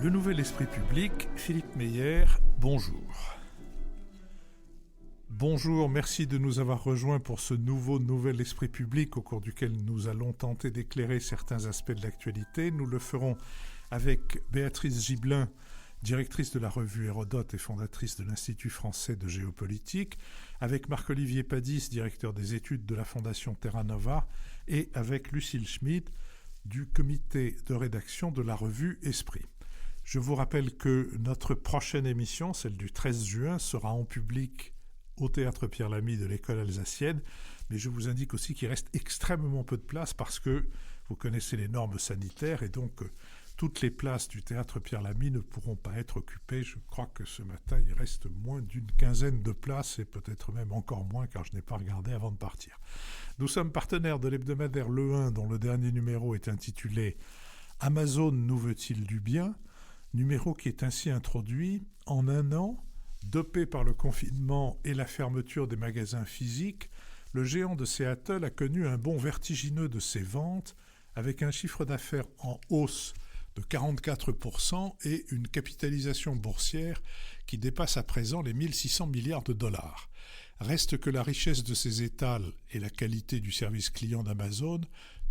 Le Nouvel Esprit Public, Philippe Meyer, bonjour. Bonjour, merci de nous avoir rejoints pour ce Nouvel Esprit Public au cours duquel nous allons tenter d'éclairer certains aspects de l'actualité. Nous le ferons avec Béatrice Gibelin, directrice de la revue Hérodote et fondatrice de l'Institut français de géopolitique, avec Marc-Olivier Padis, directeur des études de la Fondation Terra Nova, et avec Lucille Schmid, du comité de rédaction de la revue Esprit. Je vous rappelle que notre prochaine émission, celle du 13 juin, sera en public au Théâtre Pierre Lamy de l'École alsacienne, mais je vous indique aussi qu'il reste extrêmement peu de place parce que vous connaissez les normes sanitaires et donc toutes les places du Théâtre Pierre Lamy ne pourront pas être occupées. Je crois que ce matin, il reste moins d'une quinzaine de places et peut-être même encore moins car je n'ai pas regardé avant de partir. Nous sommes partenaires de l'hebdomadaire Le 1 dont le dernier numéro est intitulé « Amazon nous veut-il du bien ?» numéro qui est ainsi introduit en un an, dopé par le confinement et la fermeture des magasins physiques. Le géant de Seattle a connu un bond vertigineux de ses ventes avec un chiffre d'affaires en hausse de 44% et une capitalisation boursière qui dépasse à présent les 1600 milliards de dollars. Reste que la richesse de ses étals et la qualité du service client d'Amazon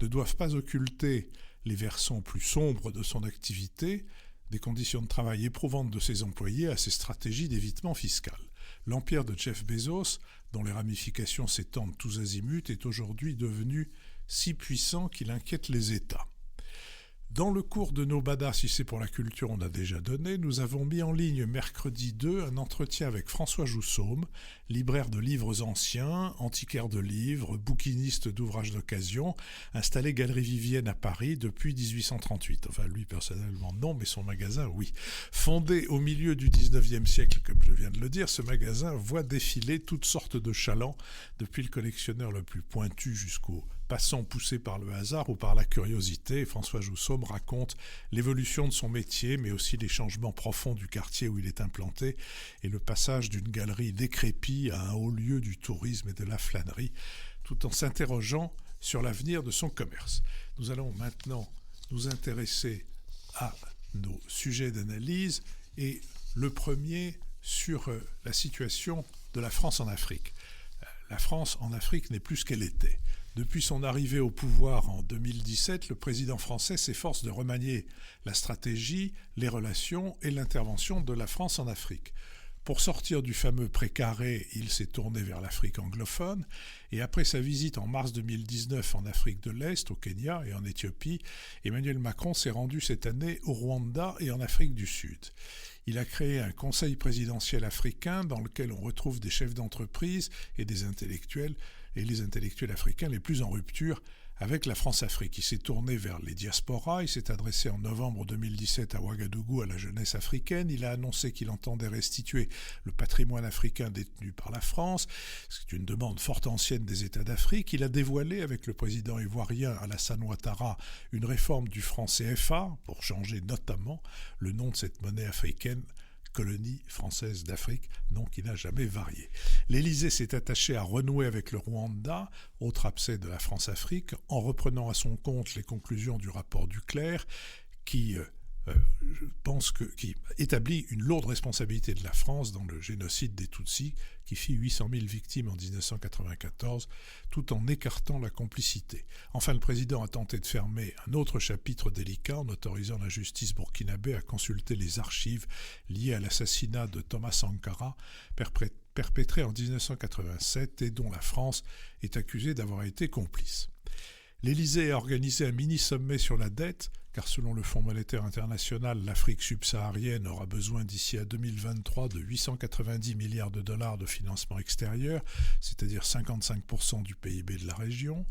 ne doivent pas occulter les versants plus sombres de son activité, des conditions de travail éprouvantes de ses employés à ses stratégies d'évitement fiscal. L'empire de Jeff Bezos, dont les ramifications s'étendent tous azimuts, est aujourd'hui devenu si puissant qu'il inquiète les États. Dans le cours de nos badas, si c'est pour la culture, on a déjà donné, nous avons mis en ligne mercredi 2 un entretien avec François Joussaume, libraire de livres anciens, antiquaire de livres, bouquiniste d'ouvrages d'occasion, installé Galerie Vivienne à Paris depuis 1838. Enfin, lui personnellement non, mais son magasin, oui. Fondé au milieu du 19e siècle, comme je viens de le dire, ce magasin voit défiler toutes sortes de chalands, depuis le collectionneur le plus pointu jusqu'au passant poussé par le hasard ou par la curiosité. François Joussaume raconte l'évolution de son métier, mais aussi les changements profonds du quartier où il est implanté et le passage d'une galerie décrépite à un haut lieu du tourisme et de la flânerie, tout en s'interrogeant sur l'avenir de son commerce. Nous allons maintenant nous intéresser à nos sujets d'analyse et le premier sur la situation de la France en Afrique. La France en Afrique n'est plus ce qu'elle était. Depuis son arrivée au pouvoir en 2017, le président français s'efforce de remanier la stratégie, les relations et l'intervention de la France en Afrique. Pour sortir du fameux précaré, il s'est tourné vers l'Afrique anglophone et après sa visite en mars 2019 en Afrique de l'Est, au Kenya et en Éthiopie, Emmanuel Macron s'est rendu cette année au Rwanda et en Afrique du Sud. Il a créé un conseil présidentiel africain dans lequel on retrouve des chefs d'entreprise et des intellectuels, et les intellectuels africains les plus en rupture avec la France-Afrique. Il s'est tourné vers les diasporas, il s'est adressé en novembre 2017 à Ouagadougou à la jeunesse africaine, il a annoncé qu'il entendait restituer le patrimoine africain détenu par la France, c'est une demande fort ancienne des États d'Afrique. Il a dévoilé avec le président ivoirien Alassane Ouattara une réforme du franc CFA pour changer notamment le nom de cette monnaie africaine, colonie française d'Afrique, nom qui n'a jamais varié. L'Élysée s'est attaché à renouer avec le Rwanda, autre abcès de la France-Afrique, en reprenant à son compte les conclusions du rapport Duclerc, qui établit une lourde responsabilité de la France dans le génocide des Tutsis, qui fit 800 000 victimes en 1994, tout en écartant la complicité. Enfin, le président a tenté de fermer un autre chapitre délicat en autorisant la justice burkinabé à consulter les archives liées à l'assassinat de Thomas Sankara, perpétré en 1987 et dont la France est accusée d'avoir été complice. L'Élysée a organisé un mini-sommet sur la dette, car selon le Fonds monétaire international, l'Afrique subsaharienne aura besoin d'ici à 2023 de 890 milliards de dollars de financement extérieur, c'est-à-dire 55% du PIB de la région.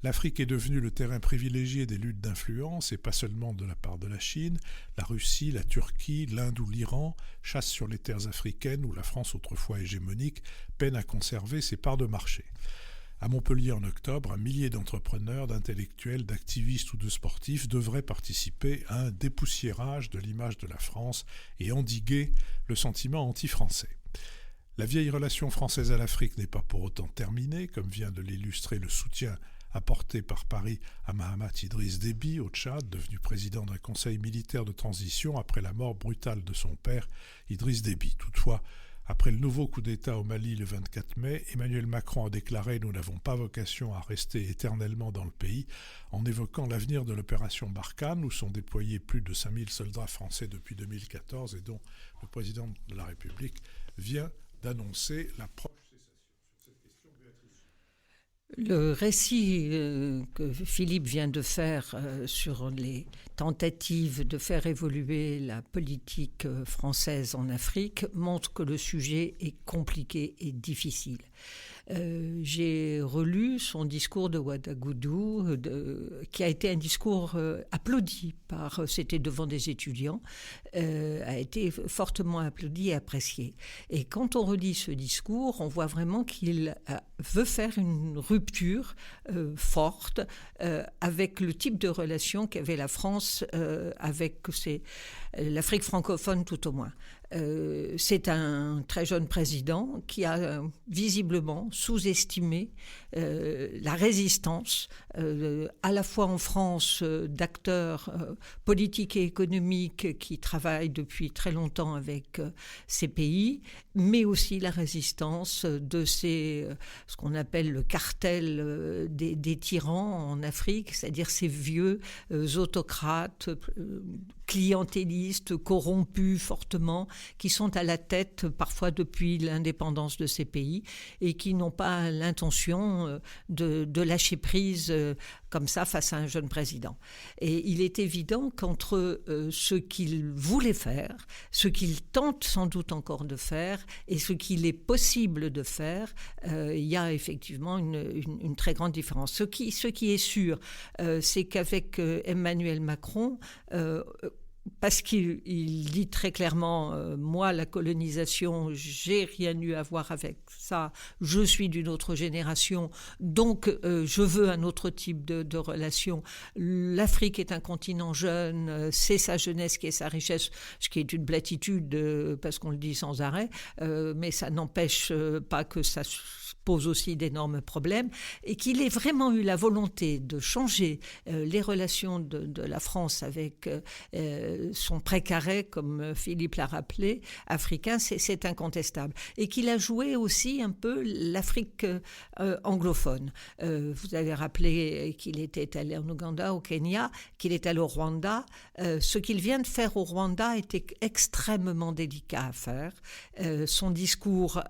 L'Afrique est devenue le terrain privilégié des luttes d'influence, et pas seulement de la part de la Chine. La Russie, la Turquie, l'Inde ou l'Iran chassent sur les terres africaines où la France, autrefois hégémonique, peine à conserver ses parts de marché. À Montpellier en octobre, un millier d'entrepreneurs, d'intellectuels, d'activistes ou de sportifs devraient participer à un dépoussiérage de l'image de la France et endiguer le sentiment anti-français. La vieille relation française à l'Afrique n'est pas pour autant terminée, comme vient de l'illustrer le soutien apportée par Paris à Mahamat Idriss Déby au Tchad, devenu président d'un conseil militaire de transition après la mort brutale de son père, Idriss Déby. Toutefois, après le nouveau coup d'État au Mali le 24 mai, Emmanuel Macron a déclaré « Nous n'avons pas vocation à rester éternellement dans le pays » en évoquant l'avenir de l'opération Barkhane où sont déployés plus de 5000 soldats français depuis 2014 et dont le président de la République vient d'annoncer la proche cessation. Sur cette question, Béatrice. Le récit que Philippe vient de faire sur les tentatives de faire évoluer la politique française en Afrique montre que le sujet est compliqué et difficile. J'ai relu son discours de Ouagadougou, qui a été un discours applaudi c'était devant des étudiants, a été fortement applaudi et apprécié. Et quand on relit ce discours, on voit vraiment qu'il veut faire une rupture forte avec le type de relation qu'avait la France avec l'Afrique francophone tout au moins. C'est un très jeune président qui a visiblement sous-estimé la résistance à la fois en France d'acteurs politiques et économiques qui travaillent depuis très longtemps avec ces pays, mais aussi la résistance de ce qu'on appelle le cartel des tyrans en Afrique, c'est-à-dire ces vieux autocrates clientélistes, corrompus fortement, qui sont à la tête parfois depuis l'indépendance de ces pays et qui n'ont pas l'intention de lâcher prise comme ça face à un jeune président. Et il est évident qu'entre ce qu'il voulait faire, ce qu'il tente sans doute encore de faire et ce qu'il est possible de faire, il y a effectivement une très grande différence. Ce qui est sûr, c'est qu'avec Emmanuel Macron, parce qu'il dit très clairement moi la colonisation j'ai rien eu à voir avec ça, je suis d'une autre génération donc je veux un autre type de relation. L'Afrique est un continent jeune, c'est sa jeunesse qui est sa richesse, ce qui est une platitude parce qu'on le dit sans arrêt, mais ça n'empêche pas que ça pose aussi d'énormes problèmes et qu'il ait vraiment eu la volonté de changer les relations de la France avec son précaré, comme Philippe l'a rappelé, africain, c'est incontestable. Et qu'il a joué aussi un peu l'Afrique anglophone. Vous avez rappelé qu'il était allé en Ouganda, au Kenya, qu'il est allé au Rwanda. Ce qu'il vient de faire au Rwanda était extrêmement délicat à faire. Son discours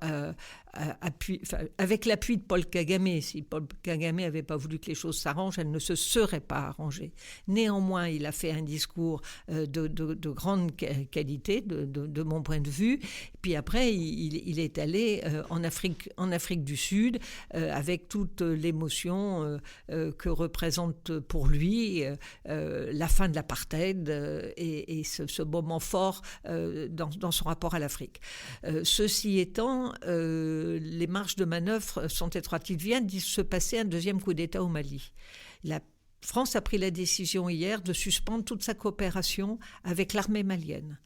avec l'appui de Paul Kagame. Si Paul Kagame n'avait pas voulu que les choses s'arrangent, elles ne se seraient pas arrangées. Néanmoins, il a fait un discours de grande qualité, de mon point de vue. Puis après, il est allé en Afrique du Sud avec toute l'émotion que représente pour lui la fin de l'apartheid et ce moment fort dans son rapport à l'Afrique. Ceci étant, les marges de manœuvre sont étroites. Il vient de se passer un deuxième coup d'État au Mali. La France a pris la décision hier de suspendre toute sa coopération avec l'armée malienne,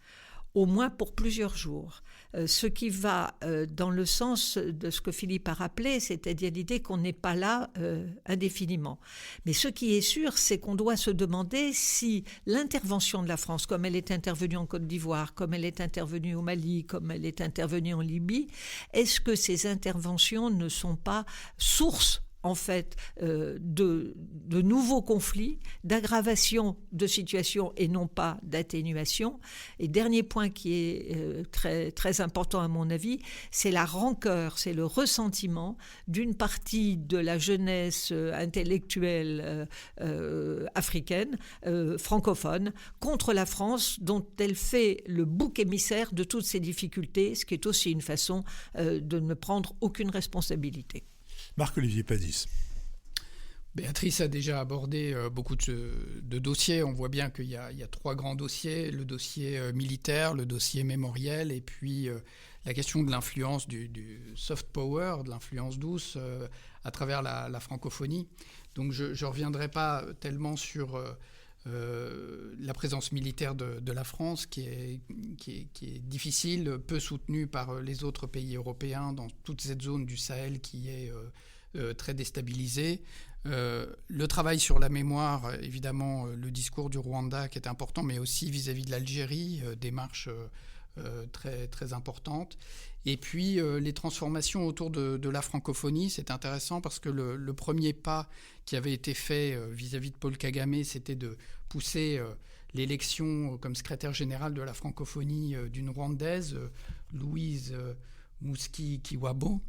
au moins pour plusieurs jours. Ce qui va dans le sens de ce que Philippe a rappelé, c'est-à-dire l'idée qu'on n'est pas là indéfiniment. Mais ce qui est sûr, c'est qu'on doit se demander si l'intervention de la France, comme elle est intervenue en Côte d'Ivoire, comme elle est intervenue au Mali, comme elle est intervenue en Libye, est-ce que ces interventions ne sont pas source en fait de nouveaux conflits, d'aggravation de situations et non pas d'atténuation. Et dernier point qui est très, très important à mon avis, c'est la rancœur, c'est le ressentiment d'une partie de la jeunesse intellectuelle africaine, francophone, contre la France dont elle fait le bouc émissaire de toutes ces difficultés, ce qui est aussi une façon de ne prendre aucune responsabilité. Marc-Olivier Padis. Béatrice a déjà abordé beaucoup de dossiers. On voit bien qu'il y a trois grands dossiers. Le dossier militaire, le dossier mémoriel et puis la question de l'influence du soft power, de l'influence douce à travers la francophonie. Donc je ne reviendrai pas tellement sur la présence militaire de la France qui est difficile, peu soutenue par les autres pays européens dans toute cette zone du Sahel qui est très déstabilisée. Le travail sur la mémoire, évidemment, le discours du Rwanda qui est important, mais aussi vis-à-vis de l'Algérie, démarche très, très importante. Et puis les transformations autour de la francophonie, c'est intéressant parce que le premier pas qui avait été fait vis-à-vis de Paul Kagame, c'était de pousser l'élection comme secrétaire général de la francophonie d'une Rwandaise, Louise Muski-Kiwabo,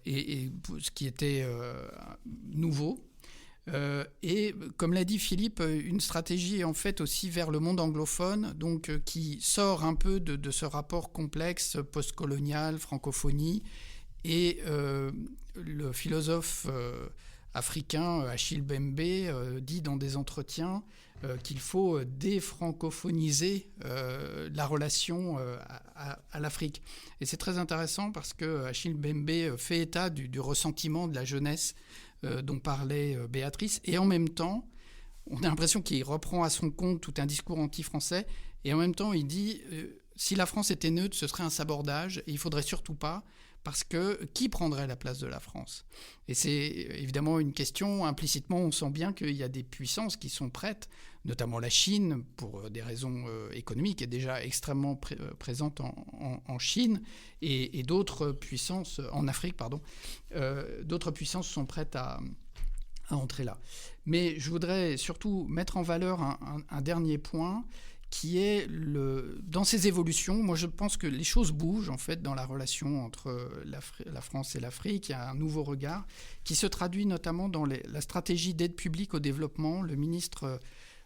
et ce qui était nouveau. Et comme l'a dit Philippe, une stratégie en fait aussi vers le monde anglophone, donc qui sort un peu de ce rapport complexe postcolonial, francophonie, et le philosophe africain Achille Mbembe dit dans des entretiens qu'il faut défrancophoniser la relation à l'Afrique. Et c'est très intéressant parce que Achille Mbembe fait état du ressentiment de la jeunesse dont parlait Béatrice, et en même temps, on a l'impression qu'il reprend à son compte tout un discours anti-français, et en même temps, il dit si la France était neutre, ce serait un sabordage, et il ne faudrait surtout pas, parce que qui prendrait la place de la France ? Et c'est évidemment une question, implicitement, on sent bien qu'il y a des puissances qui sont prêtes, notamment la Chine, pour des raisons économiques, est déjà extrêmement présente en Chine, et d'autres puissances, en Afrique, pardon, d'autres puissances sont prêtes à entrer là. Mais je voudrais surtout mettre en valeur un dernier point, qui est dans ces évolutions. Moi, je pense que les choses bougent, en fait, dans la relation entre la France et l'Afrique. Il y a un nouveau regard qui se traduit notamment dans la stratégie d'aide publique au développement. Le ministre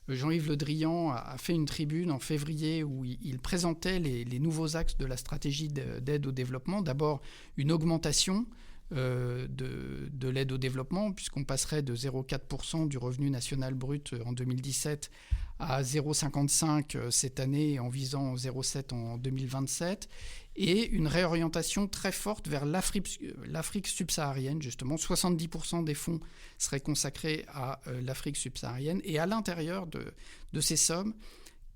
Jean-Yves Le Drian a fait une tribune en février où il présentait les nouveaux axes de la stratégie d'aide au développement. D'abord, une augmentation de l'aide au développement, puisqu'on passerait de 0,4% du revenu national brut en 2017 à 0,55 cette année, en visant 0,7 en 2027, et une réorientation très forte vers l'Afrique subsaharienne. Justement, 70% des fonds seraient consacrés à l'Afrique subsaharienne, et à l'intérieur de ces sommes,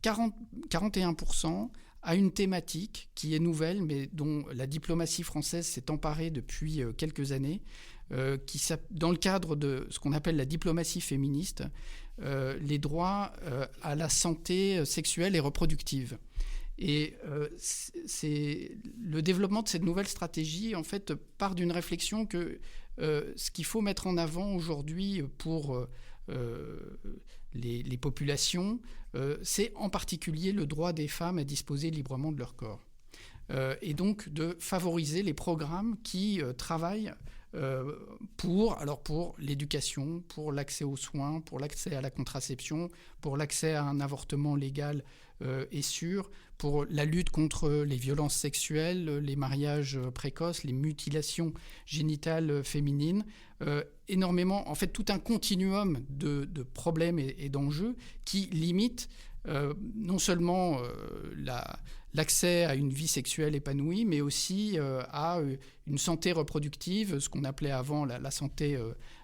41% à une thématique qui est nouvelle, mais dont la diplomatie française s'est emparée depuis quelques années, dans le cadre de ce qu'on appelle la diplomatie féministe, les droits à la santé sexuelle et reproductive. Et le développement de cette nouvelle stratégie, en fait, part d'une réflexion que ce qu'il faut mettre en avant aujourd'hui pour les populations, c'est en particulier le droit des femmes à disposer librement de leur corps. Et donc de favoriser les programmes qui travaillent pour l'éducation, pour l'accès aux soins, pour l'accès à la contraception, pour l'accès à un avortement légal et sûr, pour la lutte contre les violences sexuelles, les mariages précoces, les mutilations génitales féminines, énormément, en fait, tout un continuum de problèmes et d'enjeux qui limitent non seulement l'accès à une vie sexuelle épanouie, mais aussi à une santé reproductive, ce qu'on appelait avant la santé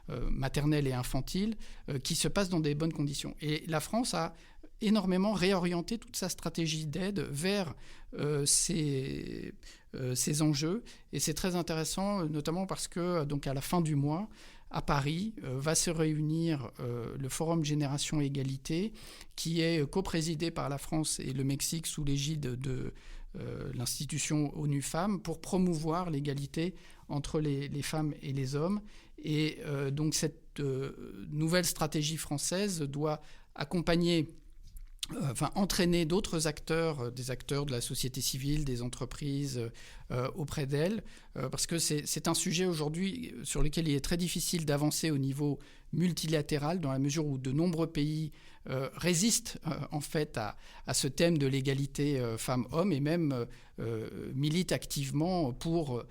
maternelle et infantile, qui se passe dans des bonnes conditions. Et la France a énormément réorienté toute sa stratégie d'aide vers ces enjeux. Et c'est très intéressant, notamment parce que donc à la fin du mois, à Paris, va se réunir le Forum Génération Égalité, qui est coprésidé par la France et le Mexique sous l'égide de l'institution ONU Femmes, pour promouvoir l'égalité entre les femmes et les hommes. Et donc cette nouvelle stratégie française doit entraîner d'autres acteurs, des acteurs de la société civile, des entreprises auprès d'elle, parce que c'est un sujet aujourd'hui sur lequel il est très difficile d'avancer au niveau multilatéral, dans la mesure où de nombreux pays résistent en fait à ce thème de l'égalité femmes-hommes, et même militent activement pour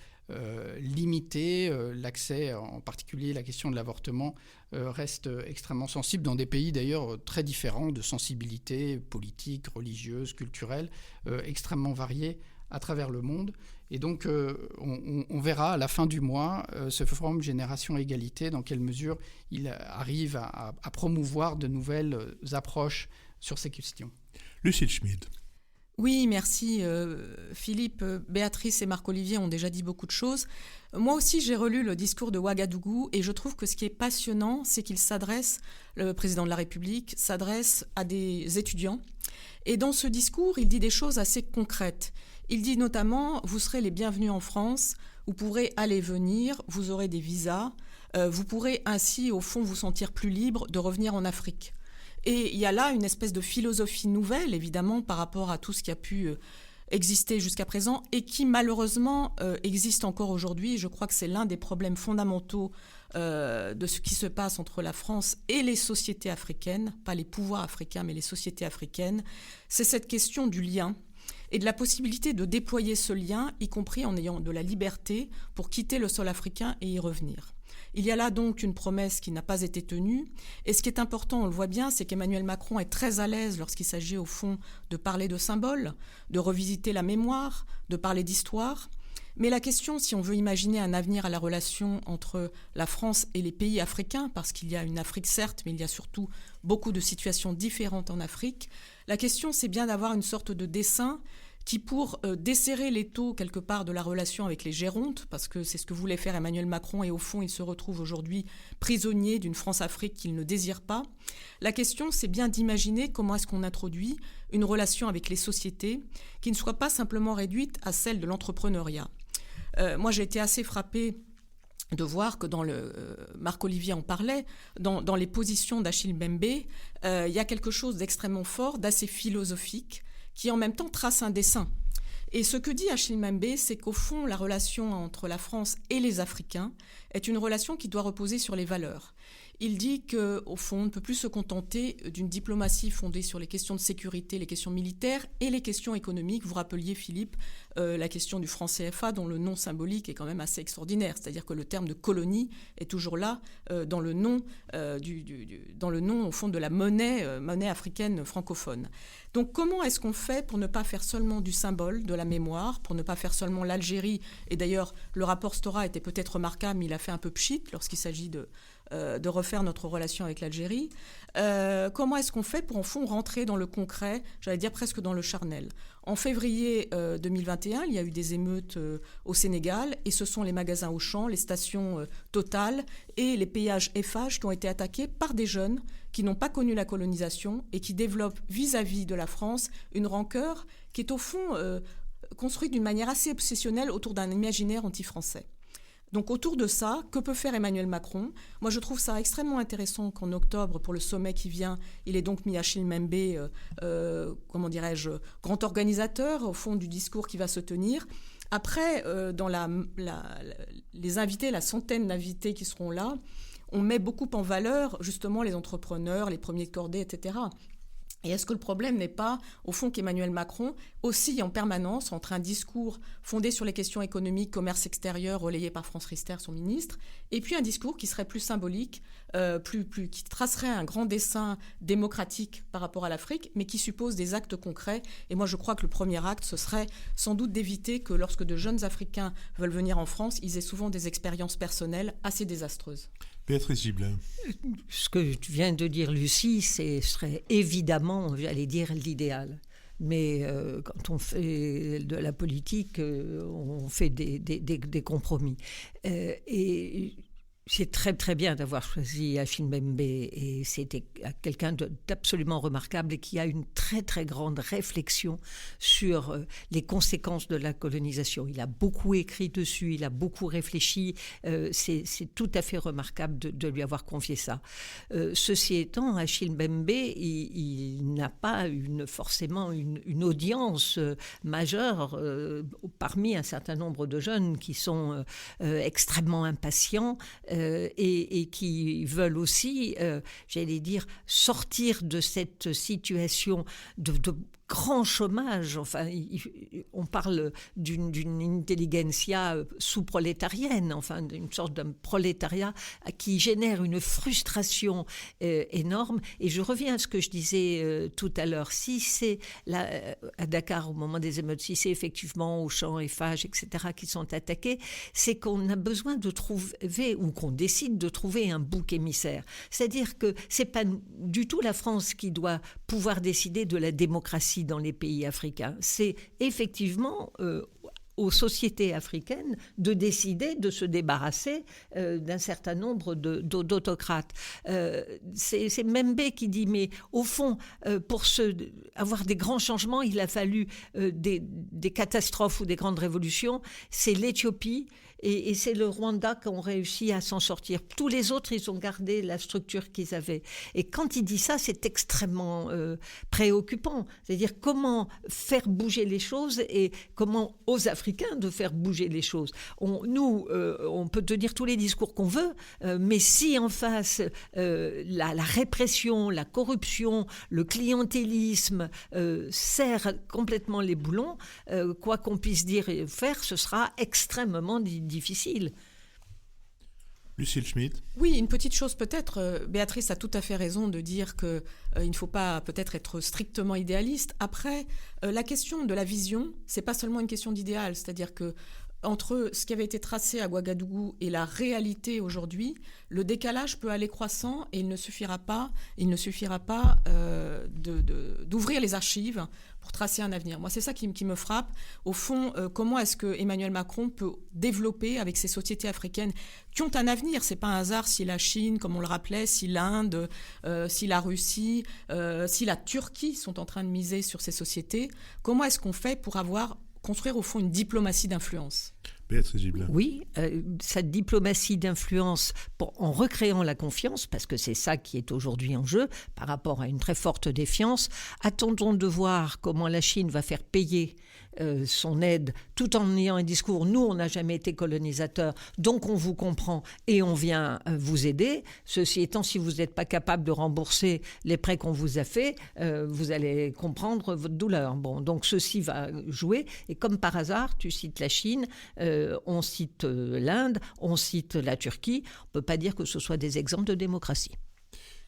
limiter l'accès, en particulier la question de l'avortement, reste extrêmement sensible dans des pays d'ailleurs très différents de sensibilité politique, religieuse, culturelle, extrêmement variés à travers le monde. Et donc on verra à la fin du mois ce forum Génération Égalité, dans quelle mesure il arrive à promouvoir de nouvelles approches sur ces questions. Lucile Schmid. Oui, merci Philippe. Béatrice et Marc-Olivier ont déjà dit beaucoup de choses. Moi aussi, j'ai relu le discours de Ouagadougou et je trouve que ce qui est passionnant, c'est qu'il s'adresse, le président de la République s'adresse à des étudiants. Et dans ce discours, il dit des choses assez concrètes. Il dit notamment, vous serez les bienvenus en France, vous pourrez aller venir, vous aurez des visas, vous pourrez ainsi, au fond, vous sentir plus libre de revenir en Afrique. Et il y a là une espèce de philosophie nouvelle, évidemment, par rapport à tout ce qui a pu exister jusqu'à présent et qui, malheureusement, existe encore aujourd'hui. Je crois que c'est l'un des problèmes fondamentaux de ce qui se passe entre la France et les sociétés africaines, pas les pouvoirs africains, mais les sociétés africaines. C'est cette question du lien et de la possibilité de déployer ce lien, y compris en ayant de la liberté pour quitter le sol africain et y revenir. Il y a là donc une promesse qui n'a pas été tenue. Et ce qui est important, on le voit bien, c'est qu'Emmanuel Macron est très à l'aise lorsqu'il s'agit au fond de parler de symboles, de revisiter la mémoire, de parler d'histoire. Mais la question, si on veut imaginer un avenir à la relation entre la France et les pays africains, parce qu'il y a une Afrique certes, mais il y a surtout beaucoup de situations différentes en Afrique, la question c'est bien d'avoir une sorte de dessin qui, pour desserrer l'étau quelque part de la relation avec les gérontes, parce que c'est ce que voulait faire Emmanuel Macron, et au fond il se retrouve aujourd'hui prisonnier d'une France-Afrique qu'il ne désire pas. La question c'est bien d'imaginer comment est-ce qu'on introduit une relation avec les sociétés qui ne soit pas simplement réduite à celle de l'entrepreneuriat. Moi j'ai été assez frappée de voir que Marc-Olivier en parlait, dans les positions d'Achille Mbembe, il y a quelque chose d'extrêmement fort, d'assez philosophique, qui en même temps trace un dessin. Et ce que dit Achille Mbembe, c'est qu'au fond, la relation entre la France et les Africains est une relation qui doit reposer sur les valeurs. Il dit qu'au fond, on ne peut plus se contenter d'une diplomatie fondée sur les questions de sécurité, les questions militaires et les questions économiques. Vous rappeliez, Philippe, la question du franc CFA, dont le nom symbolique est quand même assez extraordinaire. C'est-à-dire que le terme de colonie est toujours là dans le nom, dans le nom au fond, de la monnaie africaine francophone. Donc comment est-ce qu'on fait pour ne pas faire seulement du symbole, de la mémoire, pour ne pas faire seulement l'Algérie? Et d'ailleurs, le rapport Stora était peut-être remarquable, mais il a fait un peu pchit lorsqu'il s'agit de refaire notre relation avec l'Algérie. Comment est-ce qu'on fait pour, en fond, rentrer dans le concret, j'allais dire presque dans le charnel? En février 2021, il y a eu des émeutes au Sénégal, et ce sont les magasins Auchan, les stations Total et les péages Eiffage qui ont été attaqués par des jeunes qui n'ont pas connu la colonisation et qui développent vis-à-vis de la France une rancœur qui est au fond construite d'une manière assez obsessionnelle autour d'un imaginaire anti-français. Donc autour de ça, que peut faire Emmanuel Macron? Moi, je trouve ça extrêmement intéressant qu'en octobre, pour le sommet qui vient, il ait donc mis Achille Mbembe, grand organisateur, au fond, du discours qui va se tenir. Après, dans les invités, la centaine d'invités qui seront là, on met beaucoup en valeur, justement, les entrepreneurs, les premiers de cordée, etc. Et est-ce que le problème n'est pas, au fond, qu'Emmanuel Macron oscille en permanence entre un discours fondé sur les questions économiques, commerce extérieur, relayé par France Rister, son ministre, et puis un discours qui serait plus symbolique, qui tracerait un grand dessin démocratique par rapport à l'Afrique, mais qui suppose des actes concrets. Et moi, je crois que le premier acte, ce serait sans doute d'éviter que lorsque de jeunes Africains veulent venir en France, ils aient souvent des expériences personnelles assez désastreuses. Béatrice Gibelin. Ce que tu viens de dire, Lucie, ce serait évidemment, j'allais dire, l'idéal. Mais quand on fait de la politique, on fait des compromis. Et c'est très très bien d'avoir choisi Achille Mbembe, et c'était quelqu'un d'absolument remarquable et qui a une très très grande réflexion sur les conséquences de la colonisation. Il a beaucoup écrit dessus, il a beaucoup réfléchi, c'est tout à fait remarquable de lui avoir confié ça. Ceci étant, Achille Mbembe, il n'a pas forcément une audience majeure parmi un certain nombre de jeunes qui sont extrêmement impatients, et qui veulent aussi, j'allais dire, sortir de cette situation de grand chômage. Enfin, on parle d'une intelligentsia sous-prolétarienne, enfin, d'une sorte d'un prolétariat qui génère une frustration énorme. Et je reviens à ce que je disais tout à l'heure. Si c'est à Dakar, au moment des émeutes, si c'est effectivement Auchan, Eiffage, etc., qui sont attaqués, c'est qu'on a besoin de trouver, ou qu'on décide de trouver un bouc émissaire. C'est-à-dire que c'est pas du tout la France qui doit pouvoir décider de la démocratie ici dans les pays africains. C'est effectivement aux sociétés africaines de décider de se débarrasser d'un certain nombre d'autocrates. C'est Membe qui dit, mais au fond, pour avoir des grands changements, il a fallu des catastrophes ou des grandes révolutions. C'est l'Éthiopie et c'est le Rwanda qui ont réussi à s'en sortir. Tous les autres, ils ont gardé la structure qu'ils avaient. Et quand il dit ça, c'est extrêmement préoccupant. C'est-à-dire comment faire bouger les choses et comment aux Africains de faire bouger les choses. On peut tenir tous les discours qu'on veut, mais si en face, la répression, la corruption, le clientélisme serrent complètement les boulons, quoi qu'on puisse dire et faire, ce sera extrêmement difficile. Lucille Schmitt. Oui, une petite chose peut-être. Béatrice a tout à fait raison de dire qu'il ne faut pas peut-être être strictement idéaliste. Après, la question de la vision, c'est pas seulement une question d'idéal. C'est-à-dire que entre ce qui avait été tracé à Ouagadougou et la réalité aujourd'hui, le décalage peut aller croissant et il ne suffira pas d'ouvrir les archives pour tracer un avenir. Moi, c'est ça qui me frappe. Au fond, comment est-ce que Emmanuel Macron peut développer avec ces sociétés africaines qui ont un avenir? C'est pas un hasard si la Chine, comme on le rappelait, si l'Inde, si la Russie, si la Turquie sont en train de miser sur ces sociétés. Comment est-ce qu'on fait pour construire au fond une diplomatie d'influence? Béatrice Gibelin. Oui, cette diplomatie d'influence en recréant la confiance, parce que c'est ça qui est aujourd'hui en jeu, par rapport à une très forte défiance. Attendons de voir comment la Chine va faire payer son aide tout en ayant un discours. Nous, on n'a jamais été colonisateur, donc on vous comprend et on vient vous aider. Ceci étant, si vous n'êtes pas capable de rembourser les prêts qu'on vous a faits, vous allez comprendre votre douleur. Bon, donc ceci va jouer. Et comme par hasard, tu cites la Chine, on cite l'Inde, on cite la Turquie. On ne peut pas dire que ce soit des exemples de démocratie.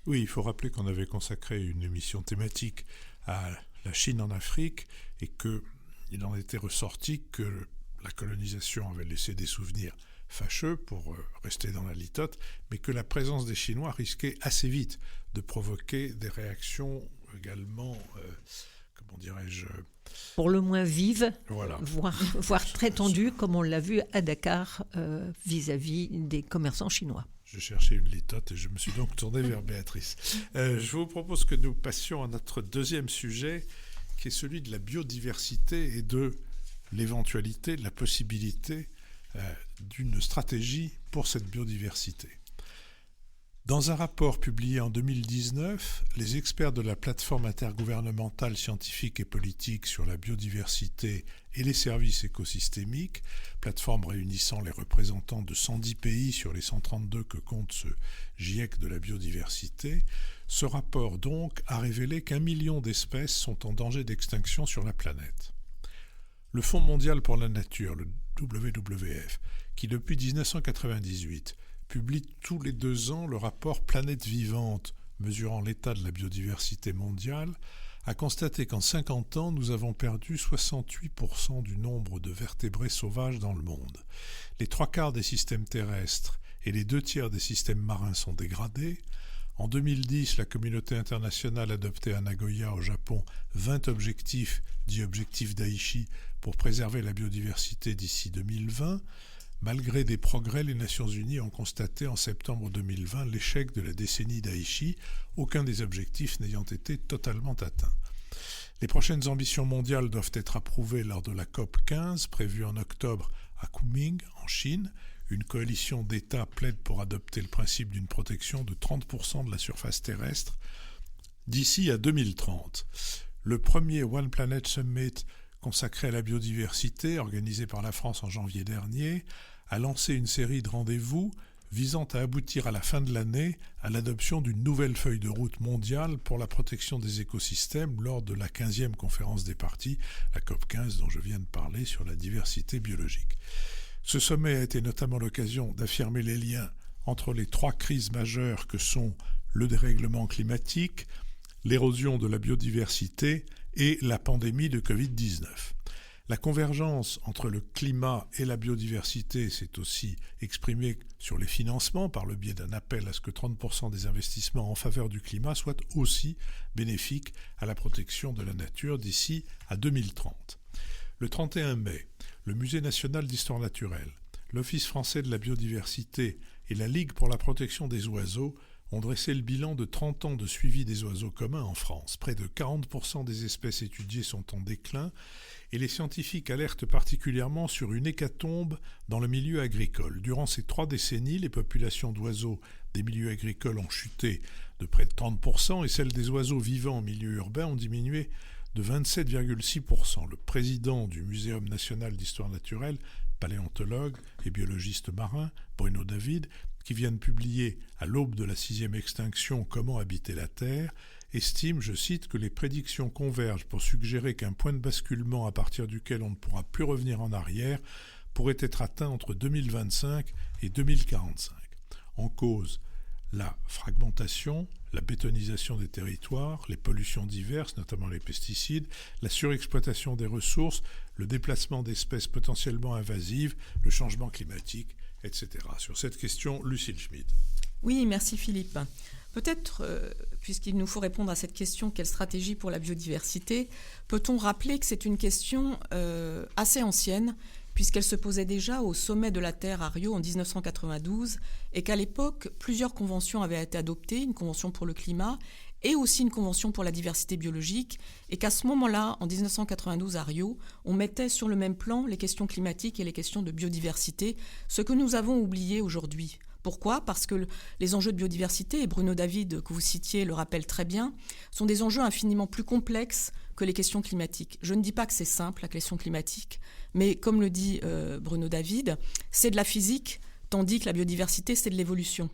Oui, il faut rappeler qu'on avait consacré une émission thématique à la Chine en Afrique et qu'il en était ressorti que la colonisation avait laissé des souvenirs fâcheux, pour rester dans la litote, mais que la présence des Chinois risquait assez vite de provoquer des réactions également, comment dirais-je, pour le moins vives, voilà, voire très tendues, comme on l'a vu à Dakar vis-à-vis des commerçants chinois. Je cherchais une litote et je me suis donc tourné vers Béatrice. Je vous propose que nous passions à notre deuxième sujet, qui est celui de la biodiversité et de l'éventualité, de la possibilité d'une stratégie pour cette biodiversité. Dans un rapport publié en 2019, les experts de la plateforme intergouvernementale scientifique et politique sur la biodiversité et les services écosystémiques, plateforme réunissant les représentants de 110 pays sur les 132 que compte ce GIEC de la biodiversité, ce rapport donc a révélé qu'1 million d'espèces sont en danger d'extinction sur la planète. Le Fonds mondial pour la nature, le WWF, qui depuis 1998 publie tous les 2 ans le rapport Planète vivante mesurant l'état de la biodiversité mondiale, a constaté qu'en 50 ans, nous avons perdu 68% du nombre de vertébrés sauvages dans le monde. Les 3/4 des systèmes terrestres et les 2/3 des systèmes marins sont dégradés. En 2010, la communauté internationale adoptait à Nagoya, au Japon, 20 objectifs, dits objectifs d'Aichi, pour préserver la biodiversité d'ici 2020. Malgré des progrès, les Nations Unies ont constaté en septembre 2020 l'échec de la décennie d'Aichi, aucun des objectifs n'ayant été totalement atteint. Les prochaines ambitions mondiales doivent être approuvées lors de la COP 15, prévue en octobre à Kunming, en Chine. Une coalition d'États plaide pour adopter le principe d'une protection de 30% de la surface terrestre d'ici à 2030. Le premier One Planet Summit consacré à la biodiversité, organisé par la France en janvier dernier, a lancé une série de rendez-vous visant à aboutir à la fin de l'année à l'adoption d'une nouvelle feuille de route mondiale pour la protection des écosystèmes lors de la 15e conférence des parties, la COP 15 dont je viens de parler, sur la diversité biologique. Ce sommet a été notamment l'occasion d'affirmer les liens entre les 3 crises majeures que sont le dérèglement climatique, l'érosion de la biodiversité et la pandémie de Covid-19. La convergence entre le climat et la biodiversité s'est aussi exprimée sur les financements par le biais d'un appel à ce que 30% des investissements en faveur du climat soient aussi bénéfiques à la protection de la nature d'ici à 2030. Le 31 mai, le Musée national d'histoire naturelle, l'Office français de la biodiversité et la Ligue pour la protection des oiseaux ont dressé le bilan de 30 ans de suivi des oiseaux communs en France. Près de 40% des espèces étudiées sont en déclin et les scientifiques alertent particulièrement sur une hécatombe dans le milieu agricole. Durant ces 3 décennies, les populations d'oiseaux des milieux agricoles ont chuté de près de 30% et celles des oiseaux vivant en milieu urbain ont diminué de 27,6%. Le président du Muséum national d'histoire naturelle, paléontologue et biologiste marin, Bruno David, qui vient de publier à l'aube de la 6e extinction « Comment habiter la Terre », estime, je cite, que les prédictions convergent pour suggérer qu'un point de basculement à partir duquel on ne pourra plus revenir en arrière pourrait être atteint entre 2025 et 2045. En cause, la fragmentation, la bétonisation des territoires, les pollutions diverses, notamment les pesticides, la surexploitation des ressources, le déplacement d'espèces potentiellement invasives, le changement climatique, etc. Sur cette question, Lucille Schmid. Oui, merci Philippe. Peut-être, puisqu'il nous faut répondre à cette question, quelle stratégie pour la biodiversité, peut-on rappeler que c'est une question assez ancienne, puisqu'elle se posait déjà au sommet de la Terre à Rio en 1992, et qu'à l'époque, plusieurs conventions avaient été adoptées, une convention pour le climat et aussi une convention pour la diversité biologique, et qu'à ce moment-là, en 1992 à Rio, on mettait sur le même plan les questions climatiques et les questions de biodiversité, ce que nous avons oublié aujourd'hui. Pourquoi ? Parce que les enjeux de biodiversité, et Bruno David, que vous citiez, le rappelle très bien, sont des enjeux infiniment plus complexes que les questions climatiques. Je ne dis pas que c'est simple, la question climatique, mais comme le dit Bruno David, c'est de la physique, tandis que la biodiversité, c'est de l'évolution.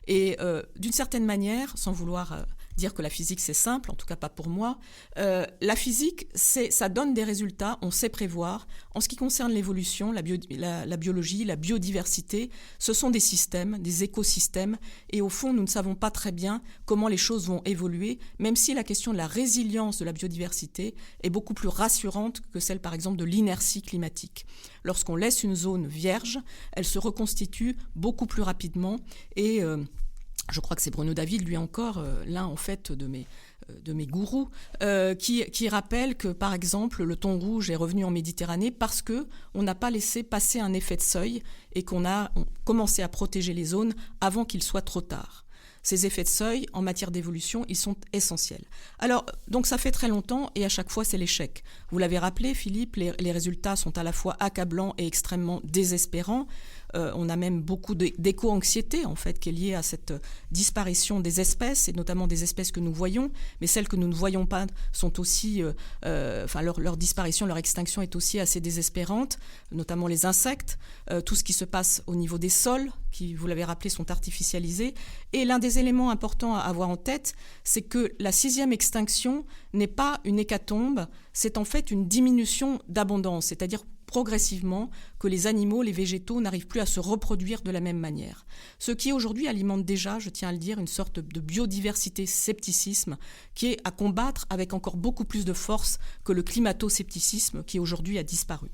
Et d'une certaine manière, sans vouloir dire que la physique c'est simple, en tout cas pas pour moi, la physique ça donne des résultats, on sait prévoir. En ce qui concerne l'évolution, la biologie, la biodiversité, ce sont des systèmes, des écosystèmes, et au fond nous ne savons pas très bien comment les choses vont évoluer, même si la question de la résilience de la biodiversité est beaucoup plus rassurante que celle par exemple de l'inertie climatique. Lorsqu'on laisse une zone vierge, elle se reconstitue beaucoup plus rapidement, et je crois que c'est Bruno David, lui encore, l'un en fait de mes gourous, qui rappelle que par exemple le thon rouge est revenu en Méditerranée parce qu'on n'a pas laissé passer un effet de seuil et qu'on a commencé à protéger les zones avant qu'il soit trop tard. Ces effets de seuil, en matière d'évolution, ils sont essentiels. Alors, donc ça fait très longtemps et à chaque fois, c'est l'échec. Vous l'avez rappelé, Philippe, les résultats sont à la fois accablants et extrêmement désespérants. On a même beaucoup d'éco-anxiété, en fait, qui est liée à cette disparition des espèces, et notamment des espèces que nous voyons, mais celles que nous ne voyons pas sont aussi... leur disparition, leur extinction est aussi assez désespérante, notamment les insectes, tout ce qui se passe au niveau des sols, qui, vous l'avez rappelé, sont artificialisés. Et l'un des éléments importants à avoir en tête, c'est que la 6e extinction n'est pas une hécatombe, c'est en fait une diminution d'abondance, c'est-à-dire progressivement que les animaux, les végétaux n'arrivent plus à se reproduire de la même manière. Ce qui aujourd'hui alimente déjà, je tiens à le dire, une sorte de biodiversité scepticisme qui est à combattre avec encore beaucoup plus de force que le climato-scepticisme qui aujourd'hui a disparu.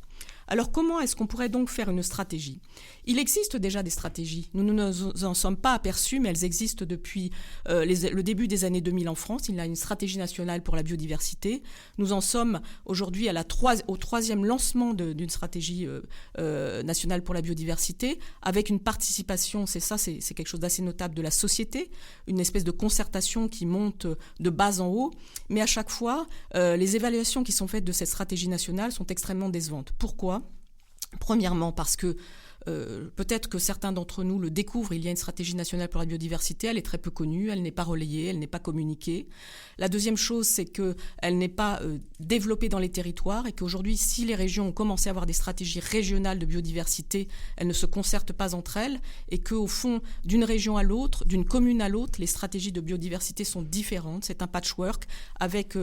Alors comment est-ce qu'on pourrait donc faire une stratégie ? Il existe déjà des stratégies. Nous ne nous en sommes pas aperçus, mais elles existent depuis le début des années 2000 en France. Il y a une stratégie nationale pour la biodiversité. Nous en sommes aujourd'hui au 3e lancement d'une stratégie nationale pour la biodiversité, avec une participation, c'est quelque chose d'assez notable, de la société, une espèce de concertation qui monte de bas en haut. Mais à chaque fois, les évaluations qui sont faites de cette stratégie nationale sont extrêmement décevantes. Pourquoi ? Premièrement, parce que peut-être que certains d'entre nous le découvrent, il y a une stratégie nationale pour la biodiversité, elle est très peu connue, elle n'est pas relayée, elle n'est pas communiquée. La deuxième chose, c'est qu'elle n'est pas développée dans les territoires et qu'aujourd'hui, si les régions ont commencé à avoir des stratégies régionales de biodiversité, elles ne se concertent pas entre elles et qu'au fond, d'une région à l'autre, d'une commune à l'autre, les stratégies de biodiversité sont différentes. C'est un patchwork avec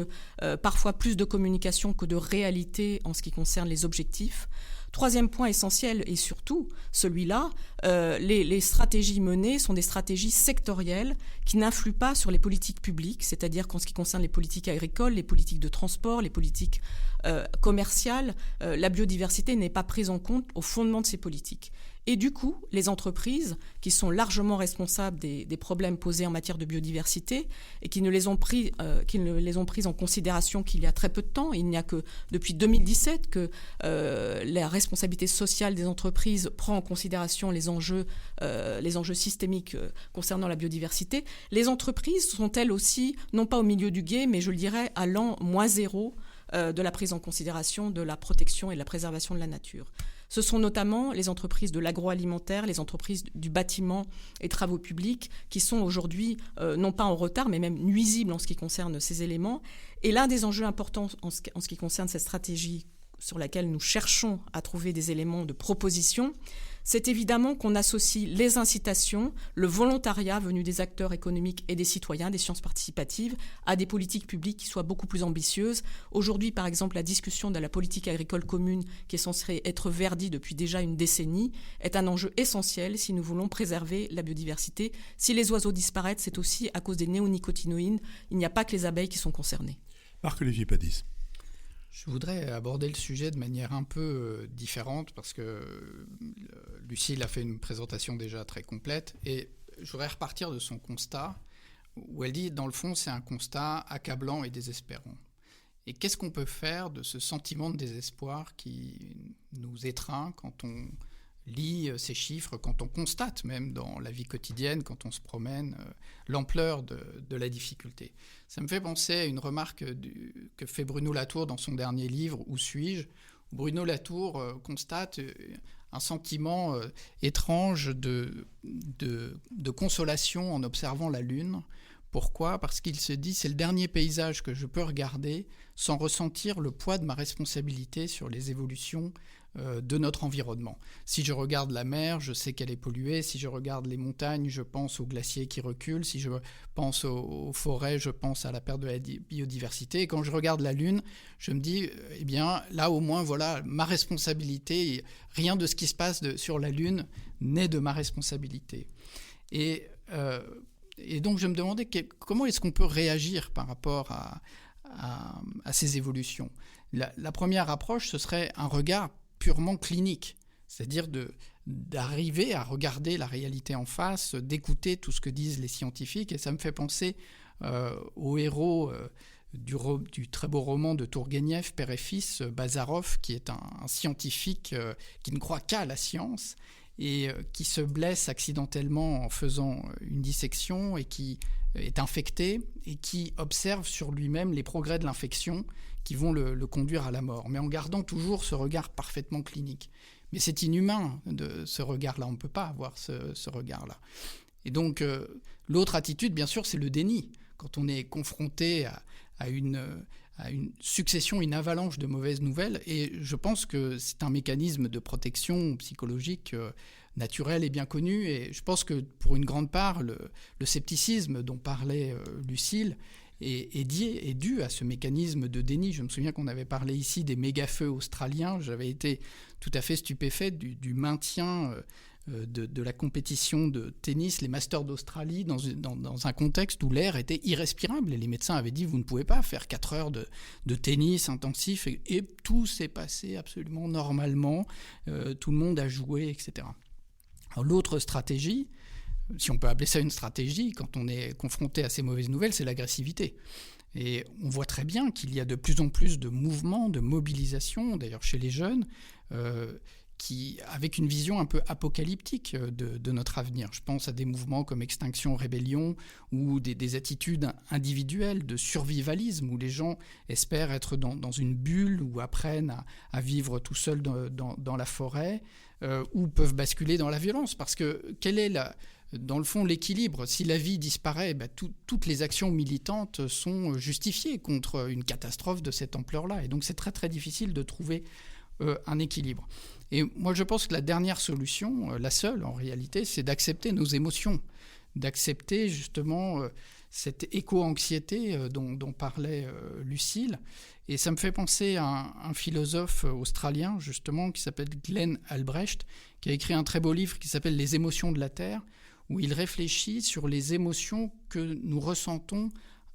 parfois plus de communication que de réalité en ce qui concerne les objectifs. Troisième point essentiel, et surtout celui-là, les stratégies menées sont des stratégies sectorielles qui n'influent pas sur les politiques publiques, c'est-à-dire qu'en ce qui concerne les politiques agricoles, les politiques de transport, les politiques commerciales, la biodiversité n'est pas prise en compte au fondement de ces politiques. Et du coup, les entreprises, qui sont largement responsables des problèmes posés en matière de biodiversité et qui ne les ont prises en considération qu'il y a très peu de temps, il n'y a que depuis 2017 que la responsabilité sociale des entreprises prend en considération les enjeux systémiques concernant la biodiversité, les entreprises sont elles aussi, non pas au milieu du gué, mais je le dirais à l'an -0 de la prise en considération de la protection et de la préservation de la nature. Ce sont notamment les entreprises de l'agroalimentaire, les entreprises du bâtiment et travaux publics qui sont aujourd'hui non pas en retard, mais même nuisibles en ce qui concerne ces éléments. Et l'un des enjeux importants en ce qui concerne cette stratégie sur laquelle nous cherchons à trouver des éléments de proposition, c'est évidemment qu'on associe les incitations, le volontariat venu des acteurs économiques et des citoyens, des sciences participatives, à des politiques publiques qui soient beaucoup plus ambitieuses. Aujourd'hui, par exemple, la discussion de la politique agricole commune, qui est censée être verdie depuis déjà une décennie, est un enjeu essentiel si nous voulons préserver la biodiversité. Si les oiseaux disparaissent, c'est aussi à cause des néonicotinoïdes. Il n'y a pas que les abeilles qui sont concernées. Marc-Olivier Padis. Je voudrais aborder le sujet de manière un peu différente parce que Lucile a fait une présentation déjà très complète et je voudrais repartir de son constat où elle dit, dans le fond, c'est un constat accablant et désespérant. Et qu'est-ce qu'on peut faire de ce sentiment de désespoir qui nous étreint quand on lit ces chiffres, quand on constate même dans la vie quotidienne, quand on se promène, l'ampleur de la difficulté. Ça me fait penser à une remarque que fait Bruno Latour dans son dernier livre « Où suis-je ?». Bruno Latour constate un sentiment étrange de consolation en observant la Lune. Pourquoi ? Parce qu'il se dit « c'est le dernier paysage que je peux regarder sans ressentir le poids de ma responsabilité sur les évolutions de notre environnement. Si je regarde la mer, je sais qu'elle est polluée. Si je regarde les montagnes, je pense aux glaciers qui reculent. Si je pense aux forêts, je pense à la perte de la biodiversité. Et quand je regarde la Lune, je me dis, eh bien, là au moins, voilà, ma responsabilité. Rien de ce qui se passe sur la Lune n'est de ma responsabilité. Et donc, je me demandais comment est-ce qu'on peut réagir par rapport à ces évolutions. La première approche, ce serait un regard purement clinique, c'est-à-dire d'arriver à regarder la réalité en face, d'écouter tout ce que disent les scientifiques. Et ça me fait penser au héros du très beau roman de Tourguenieff, Père et Fils, Bazarov, qui est un scientifique qui ne croit qu'à la science et qui se blesse accidentellement en faisant une dissection et qui est infecté et qui observe sur lui-même les progrès de l'infection qui vont le conduire à la mort, mais en gardant toujours ce regard parfaitement clinique. Mais c'est inhumain, ce regard-là, on ne peut pas avoir ce regard-là. Et donc, l'autre attitude, bien sûr, c'est le déni. Quand on est confronté à une succession, une avalanche de mauvaises nouvelles, et je pense que c'est un mécanisme de protection psychologique naturel et bien connu, et je pense que pour une grande part, le scepticisme dont parlait Lucile est dû à ce mécanisme de déni. Je me souviens qu'on avait parlé ici des méga-feux australiens. J'avais été tout à fait stupéfait du maintien de la compétition de tennis, les Masters d'Australie, dans un contexte où l'air était irrespirable. Et les médecins avaient dit, vous ne pouvez pas faire 4 heures de tennis intensif. Et tout s'est passé absolument normalement. Tout le monde a joué, etc. Alors, l'autre stratégie, si on peut appeler ça une stratégie, quand on est confronté à ces mauvaises nouvelles, c'est l'agressivité. Et on voit très bien qu'il y a de plus en plus de mouvements, de mobilisations, d'ailleurs chez les jeunes, avec une vision un peu apocalyptique de notre avenir. Je pense à des mouvements comme Extinction Rébellion ou des attitudes individuelles de survivalisme où les gens espèrent être dans une bulle ou apprennent à vivre tout seuls dans la forêt ou peuvent basculer dans la violence. Parce que quelle est dans le fond, l'équilibre? Si la vie disparaît, toutes les actions militantes sont justifiées contre une catastrophe de cette ampleur-là. Et donc, c'est très, très difficile de trouver un équilibre. Et moi, je pense que la dernière solution, la seule en réalité, c'est d'accepter nos émotions, d'accepter justement cette éco-anxiété dont parlait Lucile, Et ça me fait penser à un philosophe australien, justement, qui s'appelle Glenn Albrecht, qui a écrit un très beau livre qui s'appelle « Les émotions de la Terre », où il réfléchit sur les émotions que nous ressentons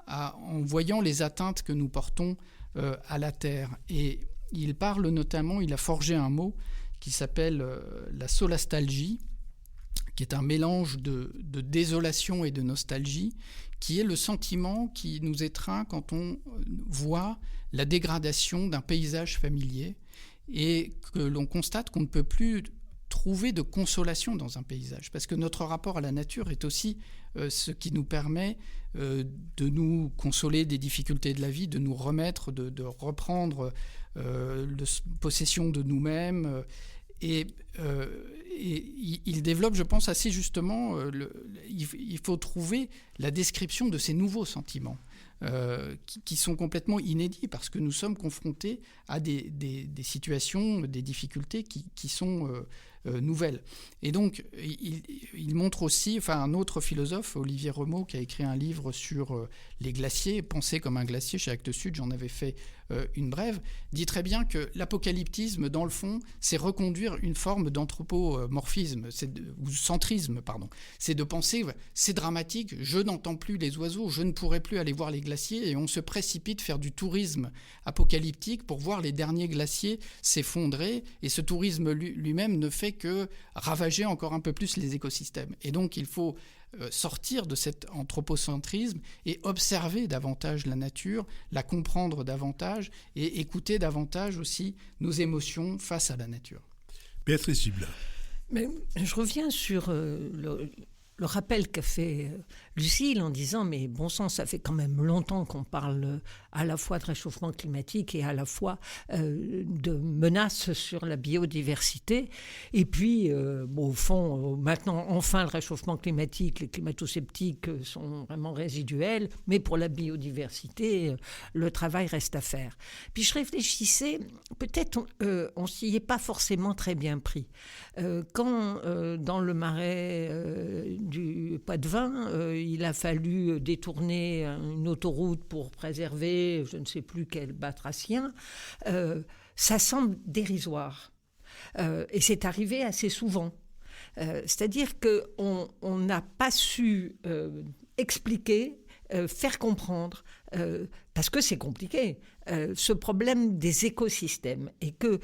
en voyant les atteintes que nous portons à la Terre. Et il parle notamment, il a forgé un mot qui s'appelle la solastalgie, qui est un mélange de désolation et de nostalgie, qui est le sentiment qui nous étreint quand on voit la dégradation d'un paysage familier et que l'on constate qu'on ne peut plus trouver de consolation dans un paysage. Parce que notre rapport à la nature est aussi ce qui nous permet de nous consoler des difficultés de la vie, de nous remettre, de reprendre possession de nous-mêmes. Et il développe, je pense, assez justement, il faut trouver la description de ces nouveaux sentiments qui sont complètement inédits parce que nous sommes confrontés à des situations, des difficultés qui sont nouvelles. Et donc, il montre aussi, un autre philosophe, Olivier Remeau, qui a écrit un livre sur les glaciers, Penser comme un glacier chez Actes Sud, j'en avais fait une brève, dit très bien que l'apocalyptisme, dans le fond, c'est reconduire une forme d'anthropomorphisme, ou centrisme, pardon. C'est de penser, c'est dramatique, je n'entends plus les oiseaux, je ne pourrai plus aller voir les glaciers, et on se précipite faire du tourisme apocalyptique pour voir les derniers glaciers s'effondrer, et ce tourisme lui-même ne fait que ravager encore un peu plus les écosystèmes. Et donc, il faut sortir de cet anthropocentrisme et observer davantage la nature, la comprendre davantage et écouter davantage aussi nos émotions face à la nature. Béatrice Gibelin. Mais je reviens sur le rappel qu'a fait Lucile en disant mais bon sang, ça fait quand même longtemps qu'on parle à la fois de réchauffement climatique et à la fois de menaces sur la biodiversité. Et puis, au fond, maintenant, enfin, le réchauffement climatique, les climato-sceptiques sont vraiment résiduels, mais pour la biodiversité, le travail reste à faire. Puis je réfléchissais, peut-être on s'y est pas forcément très bien pris. Quand dans le marais du Poitevin, il a fallu détourner une autoroute pour préserver je ne sais plus quel batracien, ça semble dérisoire. Et c'est arrivé assez souvent. C'est-à-dire qu'on n'a pas su expliquer, faire comprendre, parce que c'est compliqué, ce problème des écosystèmes et que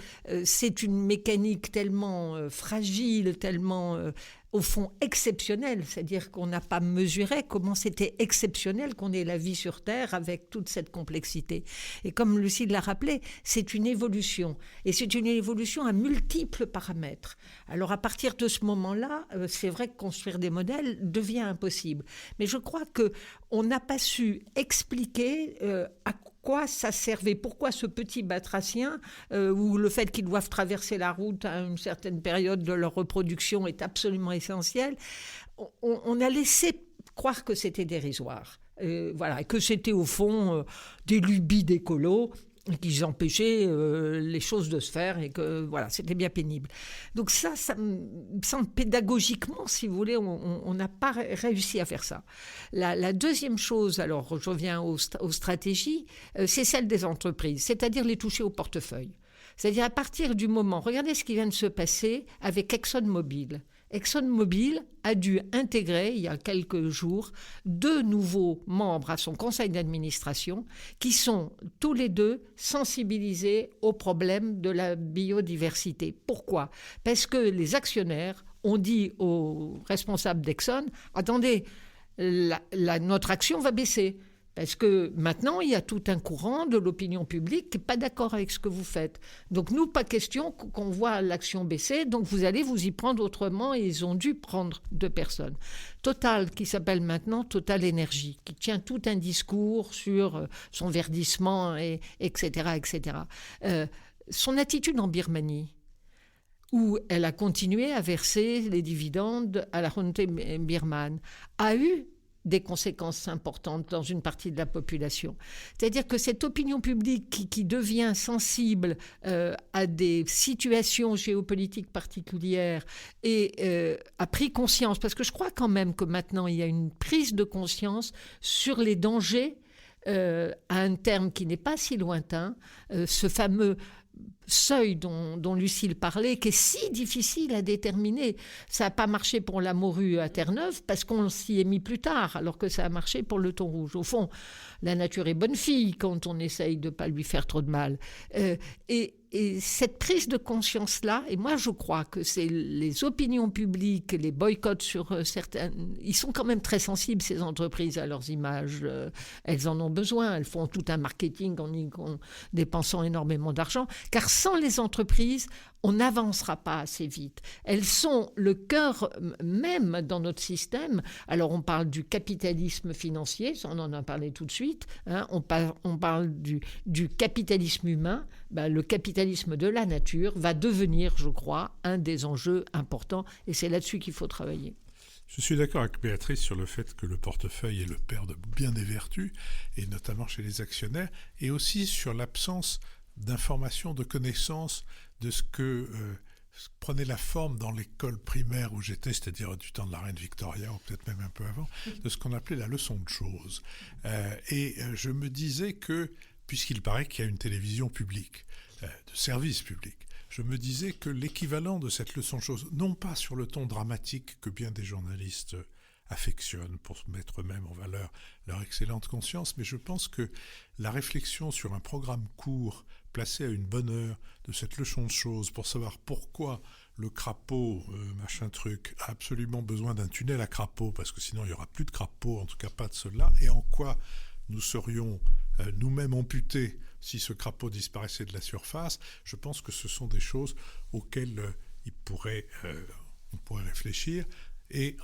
c'est une mécanique tellement fragile, tellement au fond exceptionnelle, c'est-à-dire qu'on n'a pas mesuré comment c'était exceptionnel qu'on ait la vie sur Terre avec toute cette complexité. Et comme Lucile l'a rappelé, c'est une évolution. Et c'est une évolution à multiples paramètres. Alors à partir de ce moment-là, c'est vrai que construire des modèles devient impossible. Mais je crois qu'on n'a pas su expliquer à quoi ça servait, pourquoi ce petit batracien, ou le fait qu'ils doivent traverser la route à une certaine période de leur reproduction est absolument essentiel. On a laissé croire que c'était dérisoire. Voilà, que c'était au fond des lubies d'écolos qui empêchaient les choses de se faire et que voilà, c'était bien pénible. Donc ça me semble pédagogiquement, si vous voulez, on n'a pas réussi à faire ça. La deuxième chose, alors je reviens aux stratégies, c'est celle des entreprises, c'est-à-dire les toucher au portefeuille. C'est-à-dire à partir du moment, regardez ce qui vient de se passer avec ExxonMobil. ExxonMobil a dû intégrer, il y a quelques jours, 2 nouveaux membres à son conseil d'administration qui sont tous les 2 sensibilisés au problème de la biodiversité. Pourquoi ? Parce que les actionnaires ont dit aux responsables d'Exxon « Attendez, notre action va baisser ». Parce que maintenant, il y a tout un courant de l'opinion publique qui n'est pas d'accord avec ce que vous faites. Donc nous, pas question qu'on voit l'action baisser, donc vous allez vous y prendre autrement, et ils ont dû prendre 2 personnes. Total, qui s'appelle maintenant Total Énergie, qui tient tout un discours sur son verdissement, etc. etc. Son attitude en Birmanie, où elle a continué à verser les dividendes à la junte birmane, a eu des conséquences importantes dans une partie de la population. C'est-à-dire que cette opinion publique qui devient sensible à des situations géopolitiques particulières et a pris conscience, parce que je crois quand même que maintenant il y a une prise de conscience sur les dangers à un terme qui n'est pas si lointain, ce fameux seuil dont Lucile parlait, qui est si difficile à déterminer. Ça n'a pas marché pour la morue à Terre-Neuve parce qu'on s'y est mis plus tard, alors que ça a marché pour le thon rouge. Au fond, la nature est bonne fille quand on essaye de ne pas lui faire trop de mal. Et cette prise de conscience-là, et moi je crois que c'est les opinions publiques, les boycotts sur certains... Ils sont quand même très sensibles, ces entreprises, à leurs images. Elles en ont besoin, elles font tout un marketing en dépensant énormément d'argent. Car sans les entreprises, on n'avancera pas assez vite. Elles sont le cœur même dans notre système. Alors on parle du capitalisme financier, ça on en a parlé tout de suite. On parle du capitalisme humain. Le capitalisme de la nature va devenir, je crois, un des enjeux importants. Et c'est là-dessus qu'il faut travailler. Je suis d'accord avec Béatrice sur le fait que le portefeuille est le père de bien des vertus, et notamment chez les actionnaires, et aussi sur l'absence d'informations, de connaissances de ce que prenait la forme dans l'école primaire où j'étais, c'est-à-dire du temps de la reine Victoria, ou peut-être même un peu avant, de ce qu'on appelait la leçon de choses. Et je me disais que, puisqu'il paraît qu'il y a une télévision publique, de service public, je me disais que l'équivalent de cette leçon de choses, non pas sur le ton dramatique que bien des journalistes affectionnent pour mettre eux-mêmes en valeur leur excellente conscience, mais je pense que la réflexion sur un programme court, placé à une bonne heure, de cette leçon de choses, pour savoir pourquoi le crapaud, machin truc, a absolument besoin d'un tunnel à crapaud, parce que sinon il n'y aura plus de crapaud, en tout cas pas de ceux-là, et en quoi nous serions nous-mêmes amputés si ce crapaud disparaissait de la surface, je pense que ce sont des choses auxquelles on pourrait réfléchir et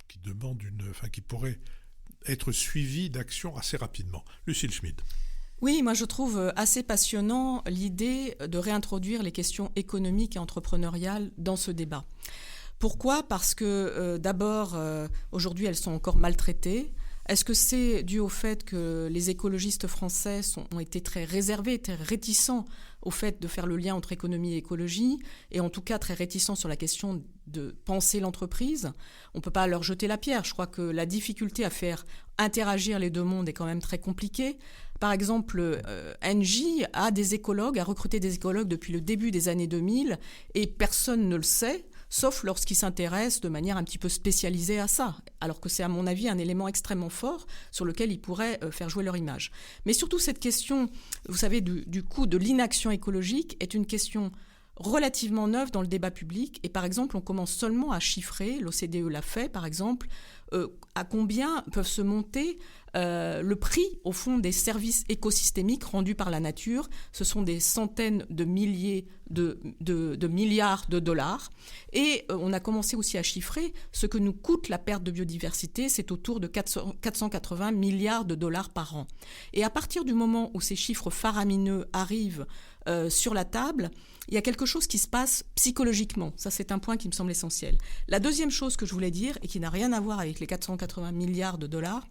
qui pourraient être suivies d'actions assez rapidement. Lucile Schmid. Oui, moi je trouve assez passionnant l'idée de réintroduire les questions économiques et entrepreneuriales dans ce débat. Pourquoi ? Parce que d'abord, aujourd'hui, elles sont encore maltraitées. Est-ce que c'est dû au fait que les écologistes français ont été très réservés, très réticents au fait de faire le lien entre économie et écologie, et en tout cas très réticents sur la question de penser l'entreprise ? On ne peut pas leur jeter la pierre. Je crois que la difficulté à faire interagir les deux mondes est quand même très compliquée. Par exemple, Engie a recruté des écologues depuis le début des années 2000, et personne ne le sait, sauf lorsqu'ils s'intéressent de manière un petit peu spécialisée à ça, alors que c'est à mon avis un élément extrêmement fort sur lequel ils pourraient faire jouer leur image. Mais surtout cette question, vous savez, du coût de l'inaction écologique est une question relativement neuve dans le débat public, et par exemple on commence seulement à chiffrer, l'OCDE l'a fait par exemple, à combien peuvent se monter le prix au fond des services écosystémiques rendus par la nature. Ce sont des centaines de milliers de milliards de dollars, et on a commencé aussi à chiffrer ce que nous coûte la perte de biodiversité. C'est autour de 480 milliards de dollars par an, et à partir du moment où ces chiffres faramineux arrivent sur la table, il y a quelque chose qui se passe psychologiquement. Ça, c'est un point qui me semble essentiel. La deuxième chose que je voulais dire, et qui n'a rien à voir avec les 480 milliards de dollars,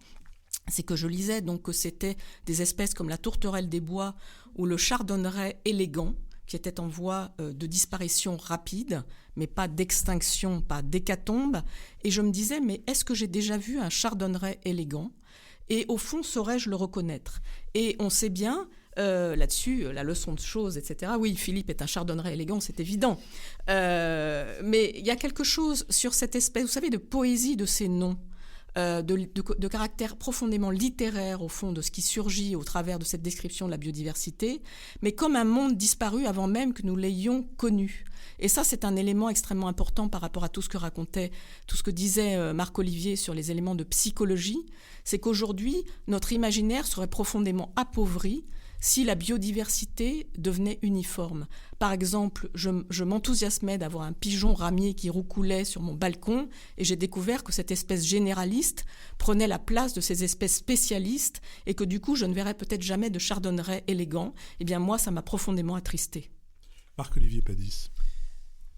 c'est que je lisais donc que c'était des espèces comme la tourterelle des bois ou le chardonneret élégant qui étaient en voie de disparition rapide, mais pas d'extinction, pas d'hécatombe. Et je me disais, mais est-ce que j'ai déjà vu un chardonneret élégant ? Et au fond, saurais-je le reconnaître ? Et on sait bien... là-dessus, la leçon de choses, etc. Oui, Philippe est un chardonneret élégant, c'est évident. Mais il y a quelque chose sur cette espèce, vous savez, de poésie de ces noms, de caractère profondément littéraire, au fond, de ce qui surgit au travers de cette description de la biodiversité, mais comme un monde disparu avant même que nous l'ayons connu. Et ça, c'est un élément extrêmement important par rapport à tout ce que disait Marc-Olivier sur les éléments de psychologie, c'est qu'aujourd'hui, notre imaginaire serait profondément appauvri si la biodiversité devenait uniforme. Par exemple, je m'enthousiasmais d'avoir un pigeon ramier qui roucoulait sur mon balcon, et j'ai découvert que cette espèce généraliste prenait la place de ces espèces spécialistes, et que du coup, je ne verrais peut-être jamais de chardonneret élégant. Eh bien, moi, ça m'a profondément attristé. Marc-Olivier Padis.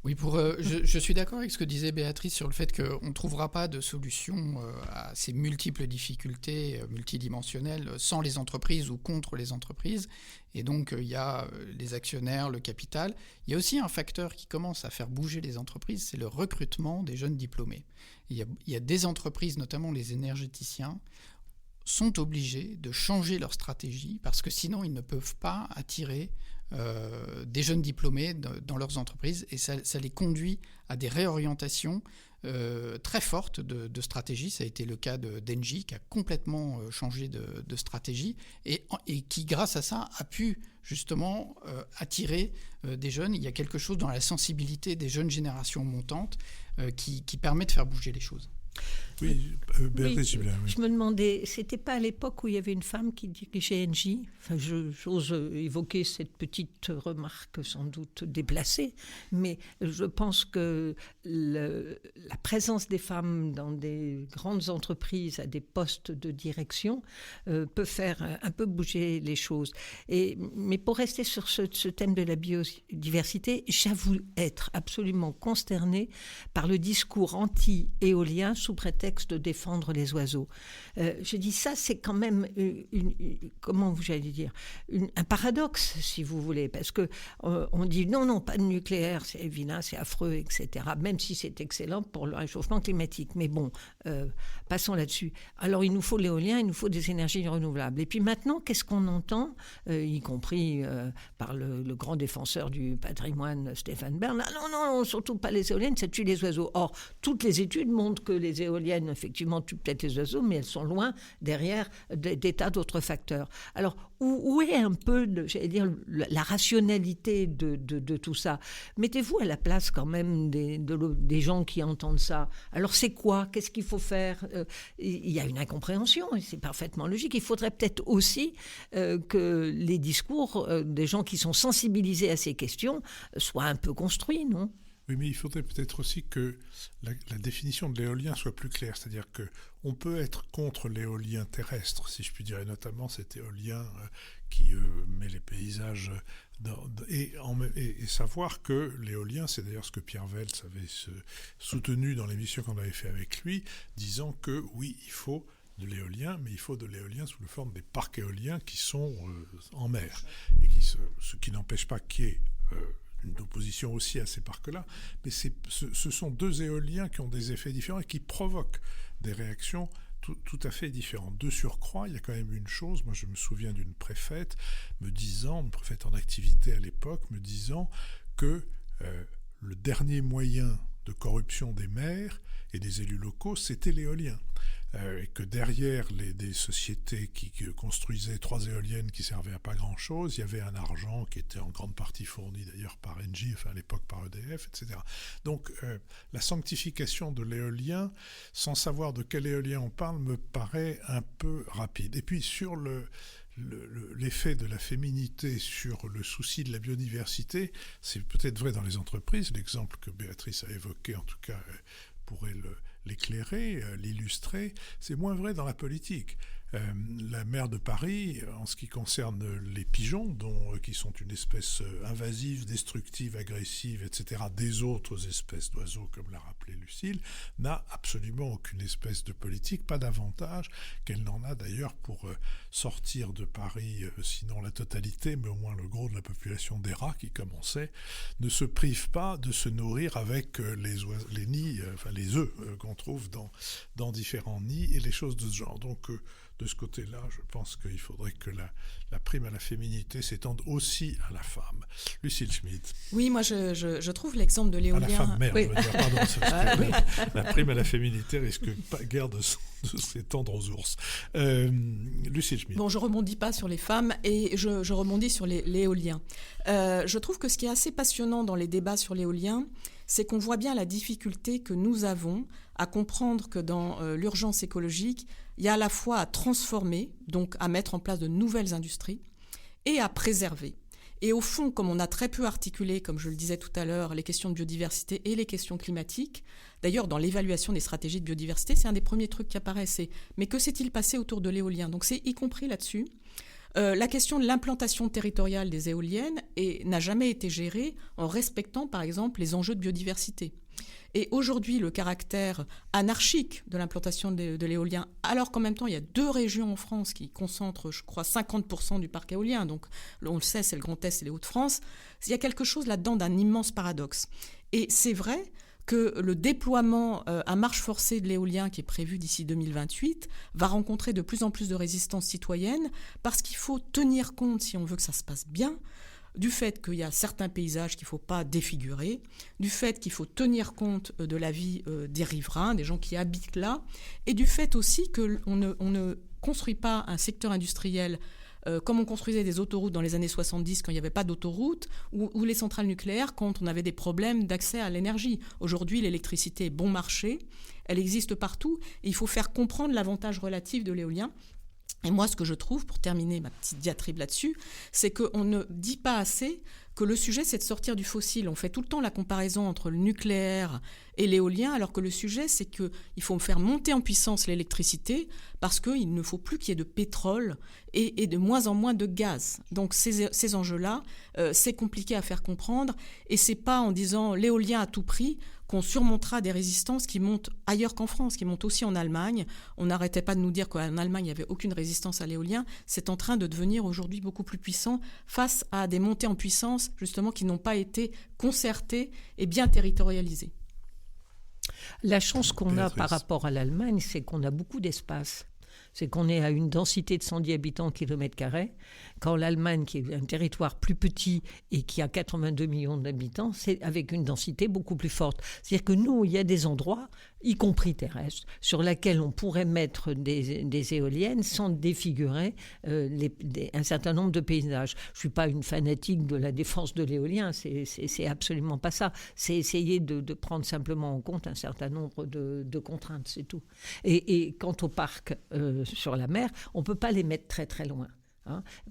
Oui, je suis d'accord avec ce que disait Béatrice sur le fait qu'on ne trouvera pas de solution à ces multiples difficultés multidimensionnelles sans les entreprises ou contre les entreprises. Et donc, il y a les actionnaires, le capital. Il y a aussi un facteur qui commence à faire bouger les entreprises, c'est le recrutement des jeunes diplômés. Il y a des entreprises, notamment les énergéticiens, sont obligés de changer leur stratégie parce que sinon ils ne peuvent pas attirer des jeunes diplômés dans leurs entreprises et ça les conduit à des réorientations très fortes de stratégie. Ça a été le cas d'Engie qui a complètement changé de stratégie et qui, grâce à ça, a pu justement attirer des jeunes. Il y a quelque chose dans la sensibilité des jeunes générations montantes qui permet de faire bouger les choses. Oui, Béatrice Gibelin. Oui. Je me demandais, c'était pas à l'époque où il y avait une femme qui dirigeait Engie? Enfin, j'ose évoquer cette petite remarque sans doute déplacée, mais je pense que la présence des femmes dans des grandes entreprises à des postes de direction peut faire un peu bouger les choses. Mais pour rester sur ce thème de la biodiversité, j'avoue être absolument consternée par le discours anti-éolien sous prétexte de défendre les oiseaux. Je dis ça, c'est quand même un paradoxe, si vous voulez, parce que on dit non, pas de nucléaire, c'est vilain, c'est affreux, etc. Même si c'est excellent pour le réchauffement climatique. Mais bon, passons là-dessus. Alors, il nous faut l'éolien, il nous faut des énergies renouvelables. Et puis maintenant, qu'est-ce qu'on entend, y compris par le grand défenseur du patrimoine, Stéphane Bern? Non, surtout pas les éoliennes, ça tue les oiseaux. Or, toutes les études montrent que les éoliennes, effectivement, tuent peut-être les oiseaux, mais elles sont loin derrière des tas d'autres facteurs. Alors, où est un peu, la rationalité de tout ça? Mettez-vous à la place quand même des gens qui entendent ça. Alors, c'est quoi? Qu'est-ce qu'il faut faire? Il y a une incompréhension, et c'est parfaitement logique. Il faudrait peut-être aussi que les discours des gens qui sont sensibilisés à ces questions soient un peu construits, non? Oui, mais il faudrait peut-être aussi que la définition de l'éolien soit plus claire. C'est-à-dire qu'on peut être contre l'éolien terrestre, si je puis dire, et notamment cet éolien qui met les paysages... Et savoir que l'éolien, c'est d'ailleurs ce que Pierre Veltz avait soutenu dans l'émission qu'on avait fait avec lui, disant que oui, il faut de l'éolien, mais il faut de l'éolien sous la forme des parcs éoliens qui sont en mer. Et ce qui n'empêche pas qu'il y ait... une opposition aussi à ces parcs-là, mais ce sont deux éoliens qui ont des effets différents et qui provoquent des réactions tout à fait différentes. De surcroît, il y a quand même une chose, moi je me souviens d'une préfète une préfète en activité à l'époque, me disant que le dernier moyen de corruption des maires et des élus locaux, c'était l'éolien. Et que derrière des sociétés qui construisaient 3 éoliennes qui servaient à pas grand-chose, il y avait un argent qui était en grande partie fourni d'ailleurs par Engie, enfin à l'époque par EDF, etc. Donc la sanctification de l'éolien, sans savoir de quel éolien on parle, me paraît un peu rapide. Et puis sur l'effet de la féminité sur le souci de la biodiversité, c'est peut-être vrai dans les entreprises, l'exemple que Béatrice a évoqué en tout cas pourrait l'éclairer, l'illustrer. C'est moins vrai dans la politique. La maire de Paris, en ce qui concerne les pigeons, qui sont une espèce invasive, destructive, agressive, etc., des autres espèces d'oiseaux, comme l'a rappelé Lucile, n'a absolument aucune espèce de politique, pas davantage qu'elle n'en a d'ailleurs pour sortir de Paris, sinon la totalité, mais au moins le gros de la population des rats, qui, comme on sait, ne se privent pas de se nourrir avec les nids, les œufs qu'on trouve dans différents nids et les choses de ce genre. Donc, de ce côté-là, je pense qu'il faudrait que la prime à la féminité s'étende aussi à la femme. Lucile Schmitt. Oui, moi je trouve l'exemple de l'éolien... À la femme mère, oui. je veux dire, pardon. La prime à la féminité risque pas guère de s'étendre aux ours. Lucile Schmitt. Bon, je rebondis pas sur les femmes et je rebondis sur l'éolien. Je trouve que ce qui est assez passionnant dans les débats sur l'éolien, c'est qu'on voit bien la difficulté que nous avons à comprendre que dans l'urgence écologique, il y a à la fois à transformer, donc à mettre en place de nouvelles industries, et à préserver. Et au fond, comme on a très peu articulé, comme je le disais tout à l'heure, les questions de biodiversité et les questions climatiques, d'ailleurs dans l'évaluation des stratégies de biodiversité, c'est un des premiers trucs qui apparaissent. Mais que s'est-il passé autour de l'éolien? Donc c'est y compris là-dessus. La question de l'implantation territoriale des éoliennes n'a jamais été gérée en respectant, par exemple, les enjeux de biodiversité. Et aujourd'hui, le caractère anarchique de l'implantation de l'éolien, alors qu'en même temps, il y a 2 régions en France qui concentrent, je crois, 50% du parc éolien, donc on le sait, c'est le Grand Est et les Hauts-de-France, il y a quelque chose là-dedans d'un immense paradoxe. Et c'est vrai que le déploiement à marche forcée de l'éolien qui est prévu d'ici 2028 va rencontrer de plus en plus de résistance citoyenne parce qu'il faut tenir compte, si on veut que ça se passe bien, du fait qu'il y a certains paysages qu'il ne faut pas défigurer, du fait qu'il faut tenir compte de la vie des riverains, des gens qui habitent là, et du fait aussi qu'on ne construit pas un secteur industriel comme on construisait des autoroutes dans les années 70 quand il n'y avait pas d'autoroute, ou les centrales nucléaires quand on avait des problèmes d'accès à l'énergie. Aujourd'hui, l'électricité est bon marché, elle existe partout, et il faut faire comprendre l'avantage relatif de l'éolien. Et moi, ce que je trouve, pour terminer ma petite diatribe là-dessus, c'est qu'on ne dit pas assez que le sujet, c'est de sortir du fossile. On fait tout le temps la comparaison entre le nucléaire et l'éolien, alors que le sujet, c'est qu'il faut faire monter en puissance l'électricité parce qu'il ne faut plus qu'il y ait de pétrole et de moins en moins de gaz. Donc ces enjeux-là, c'est compliqué à faire comprendre, et c'est pas en disant l'éolien à tout prix qu'on surmontera des résistances qui montent ailleurs qu'en France, qui montent aussi en Allemagne. On n'arrêtait pas de nous dire qu'en Allemagne, il n'y avait aucune résistance à l'éolien. C'est en train de devenir aujourd'hui beaucoup plus puissant face à des montées en puissance, justement, qui n'ont pas été concertées et bien territorialisées. La chance qu'on a par rapport à l'Allemagne, c'est qu'on a beaucoup d'espace. C'est qu'on est à une densité de 110 habitants au kilomètre carré, quand l'Allemagne, qui est un territoire plus petit et qui a 82 millions d'habitants, c'est avec une densité beaucoup plus forte. C'est-à-dire que nous, il y a des endroits, y compris terrestres, sur lesquels on pourrait mettre des éoliennes sans défigurer un certain nombre de paysages. Je ne suis pas une fanatique de la défense de l'éolien, c'est absolument pas ça. C'est essayer de prendre simplement en compte un certain nombre de contraintes, c'est tout. Et quant au parc sur la mer, on ne peut pas les mettre très très loin.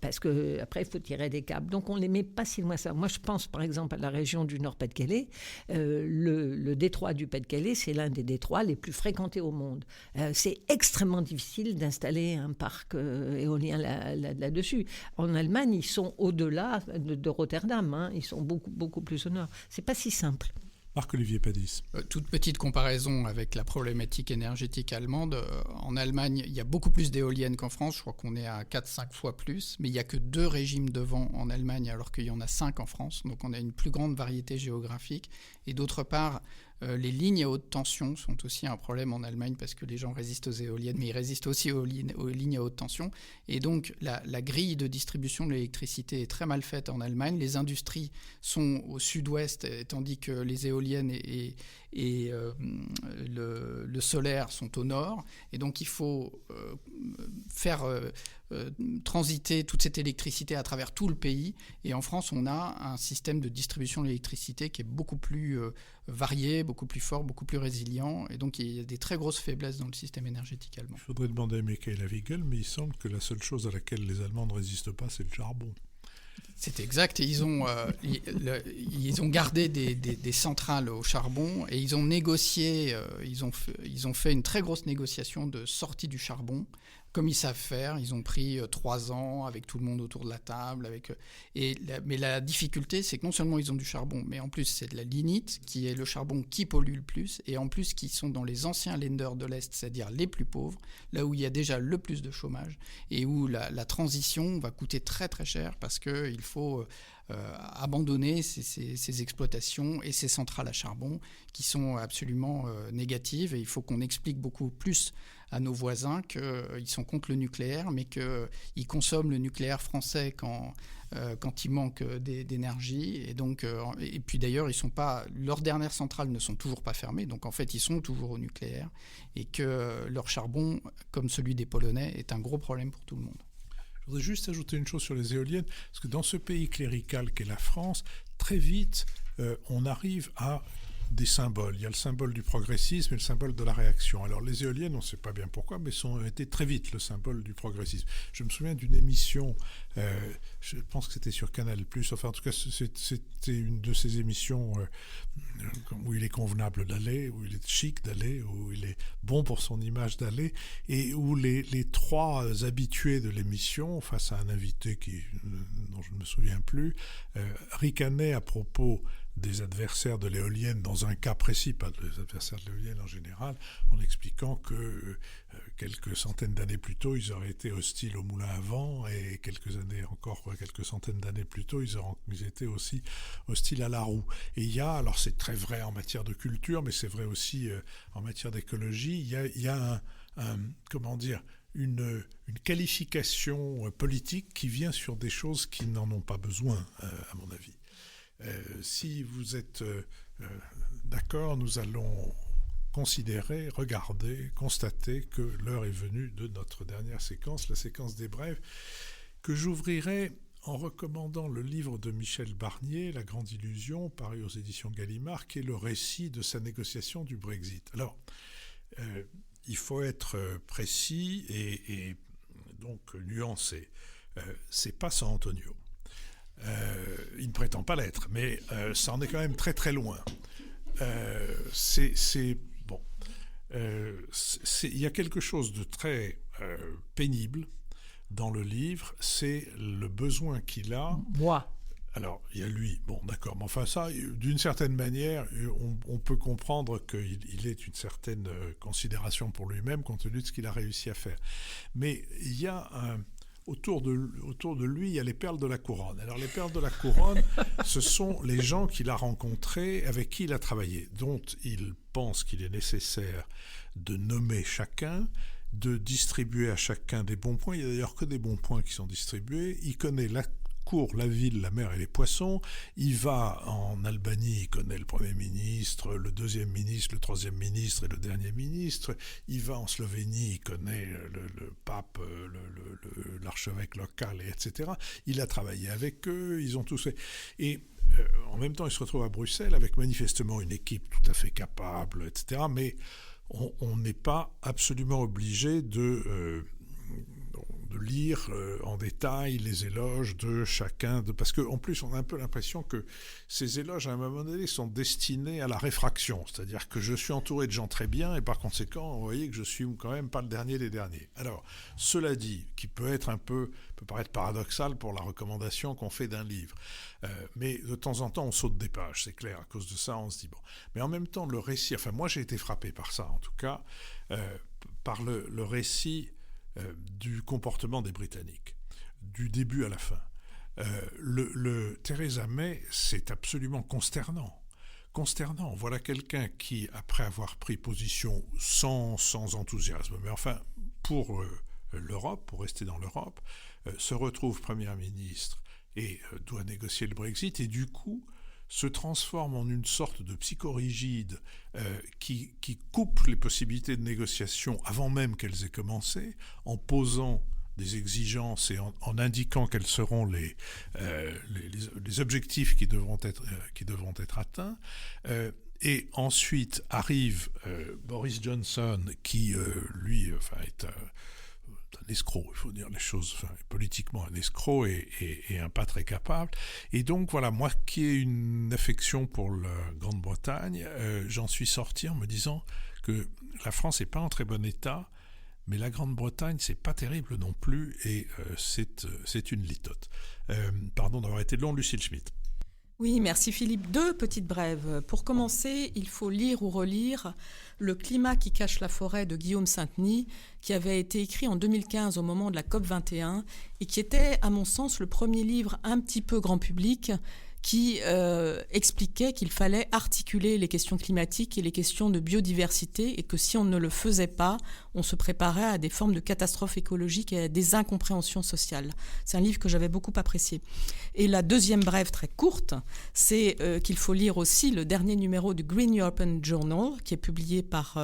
Parce qu'après, il faut tirer des câbles. Donc, on ne les met pas si loin que ça. Moi, je pense, par exemple, à la région du Nord-Pas-de-Calais. Le détroit du Pas-de-Calais, c'est l'un des détroits les plus fréquentés au monde. C'est extrêmement difficile d'installer un parc éolien là-dessus. En Allemagne, ils sont au-delà de Rotterdam. Ils sont beaucoup, beaucoup plus au nord. Ce n'est pas si simple. Marc-Olivier Padis. Toute petite comparaison avec la problématique énergétique allemande. En Allemagne, il y a beaucoup plus d'éoliennes qu'en France. Je crois qu'on est à 4-5 fois plus. Mais il n'y a que 2 régimes de vent en Allemagne, alors qu'il y en a 5 en France. Donc on a une plus grande variété géographique. Et d'autre part, les lignes à haute tension sont aussi un problème en Allemagne parce que les gens résistent aux éoliennes, mais ils résistent aussi aux lignes à haute tension. Et donc, la grille de distribution de l'électricité est très mal faite en Allemagne. Les industries sont au sud-ouest, tandis que les éoliennes et le solaire sont au nord. Et donc, il faut faire transiter toute cette électricité à travers tout le pays. Et en France, on a un système de distribution de l'électricité qui est beaucoup plus varié, beaucoup plus fort, beaucoup plus résilient. Et donc, il y a des très grosses faiblesses dans le système énergétique allemand. Il faudrait demander à Michaela Wiegel, mais il semble que la seule chose à laquelle les Allemands ne résistent pas, c'est le charbon. C'est exact. Ils ont gardé des centrales au charbon et ils ont négocié, ils ont fait une très grosse négociation de sortie du charbon. Comme ils savent faire, ils ont pris 3 ans avec tout le monde autour de la table. Mais la difficulté, c'est que non seulement ils ont du charbon, mais en plus c'est de la lignite, qui est le charbon qui pollue le plus, et en plus qui sont dans les anciens Länder de l'Est, c'est-à-dire les plus pauvres, là où il y a déjà le plus de chômage, et où la transition va coûter très très cher, parce qu'il faut abandonner ces exploitations et ces centrales à charbon qui sont absolument négatives, et il faut qu'on explique beaucoup plus à nos voisins qu'ils sont contre le nucléaire, mais qu'ils consomment le nucléaire français quand il manque d'énergie. Et puis d'ailleurs, leurs dernières centrales ne sont toujours pas fermées, donc en fait, ils sont toujours au nucléaire, et que leur charbon, comme celui des Polonais, est un gros problème pour tout le monde. Je voudrais juste ajouter une chose sur les éoliennes, parce que dans ce pays clérical qu'est la France, très vite, on arrive à des symboles. Il y a le symbole du progressisme et le symbole de la réaction. Alors les éoliennes, on ne sait pas bien pourquoi, mais ont été très vite le symbole du progressisme. Je me souviens d'une émission, je pense que c'était sur Canal+, enfin en tout cas c'était une de ces émissions où il est convenable d'aller, où il est chic d'aller, où il est bon pour son image d'aller, et où les 3 habitués de l'émission, face à un invité dont je ne me souviens plus, ricanaient à propos des adversaires de l'éolienne dans un cas précis, pas des adversaires de l'éolienne en général, en expliquant que quelques centaines d'années plus tôt, ils auraient été hostiles au moulin à vent, et quelques centaines d'années plus tôt, ils étaient aussi hostiles à la roue. Et il y a, alors c'est très vrai en matière de culture, mais c'est vrai aussi en matière d'écologie, il y a une qualification politique qui vient sur des choses qui n'en ont pas besoin, à mon avis. Si vous êtes d'accord, nous allons constater que l'heure est venue de notre dernière séquence, la séquence des brèves, que j'ouvrirai en recommandant le livre de Michel Barnier, La Grande Illusion, paru aux éditions Gallimard, qui est le récit de sa négociation du Brexit. Alors, il faut être précis et donc nuancé. C'est pas San Antonio. Il ne prétend pas l'être, mais ça en est quand même très très loin. Il y a quelque chose de très pénible dans le livre, c'est le besoin qu'il a. Moi. Alors, il y a lui, bon d'accord, mais enfin ça, d'une certaine manière, on peut comprendre qu'il ait une certaine considération pour lui-même compte tenu de ce qu'il a réussi à faire. Mais il y a autour de lui, il y a les perles de la couronne. Alors les perles de la couronne, ce sont les gens qu'il a rencontrés, avec qui il a travaillé, dont il pense qu'il est nécessaire de nommer chacun, de distribuer à chacun des bons points. Il n'y a d'ailleurs que des bons points qui sont distribués. Il connaît la cour, la ville, la mer et les poissons. Il va en Albanie, il connaît le Premier ministre, le deuxième ministre, le troisième ministre et le dernier ministre. Il va en Slovénie, il connaît le pape, l'archevêque local, etc. Il a travaillé avec eux, ils ont tous fait. Et en même temps, il se retrouve à Bruxelles avec manifestement une équipe tout à fait capable, etc. Mais on n'est pas absolument obligé de lire en détail les éloges de chacun, parce qu'en plus on a un peu l'impression que ces éloges à un moment donné sont destinés à la réfraction, c'est-à-dire que je suis entouré de gens très bien et par conséquent vous voyez que je suis quand même pas le dernier des derniers. Alors cela dit, qui peut paraître paradoxal pour la recommandation qu'on fait d'un livre, mais de temps en temps on saute des pages, c'est clair, à cause de ça on se dit bon, mais en même temps le récit, enfin moi j'ai été frappé par ça en tout cas, par le récit du comportement des Britanniques, du début à la fin. Theresa May, c'est absolument consternant. Voilà quelqu'un qui, après avoir pris position sans enthousiasme, mais enfin pour l'Europe, pour rester dans l'Europe, se retrouve Premier ministre et doit négocier le Brexit, et du coup se transforme en une sorte de psychorigide qui coupe les possibilités de négociation avant même qu'elles aient commencé, en posant des exigences et en indiquant quels seront les objectifs qui devront être atteints. Et ensuite arrive Boris Johnson qui, lui, est un escroc, il faut dire les choses, politiquement un escroc et un pas très capable. Et donc voilà, moi qui ai une affection pour la Grande-Bretagne, j'en suis sorti en me disant que la France n'est pas en très bon état, mais la Grande-Bretagne, c'est pas terrible non plus, et c'est une litote. Pardon d'avoir été long, Lucille Schmitt. Oui, merci Philippe. 2 petites brèves. Pour commencer, il faut lire ou relire Le climat qui cache la forêt de Guillaume Sainteny, qui avait été écrit en 2015 au moment de la COP21 et qui était, à mon sens, le premier livre un petit peu grand public qui expliquait qu'il fallait articuler les questions climatiques et les questions de biodiversité et que si on ne le faisait pas, on se préparait à des formes de catastrophes écologiques et à des incompréhensions sociales. C'est un livre que j'avais beaucoup apprécié. Et la deuxième brève très courte, c'est qu'il faut lire aussi le dernier numéro du Green European Journal, qui est publié par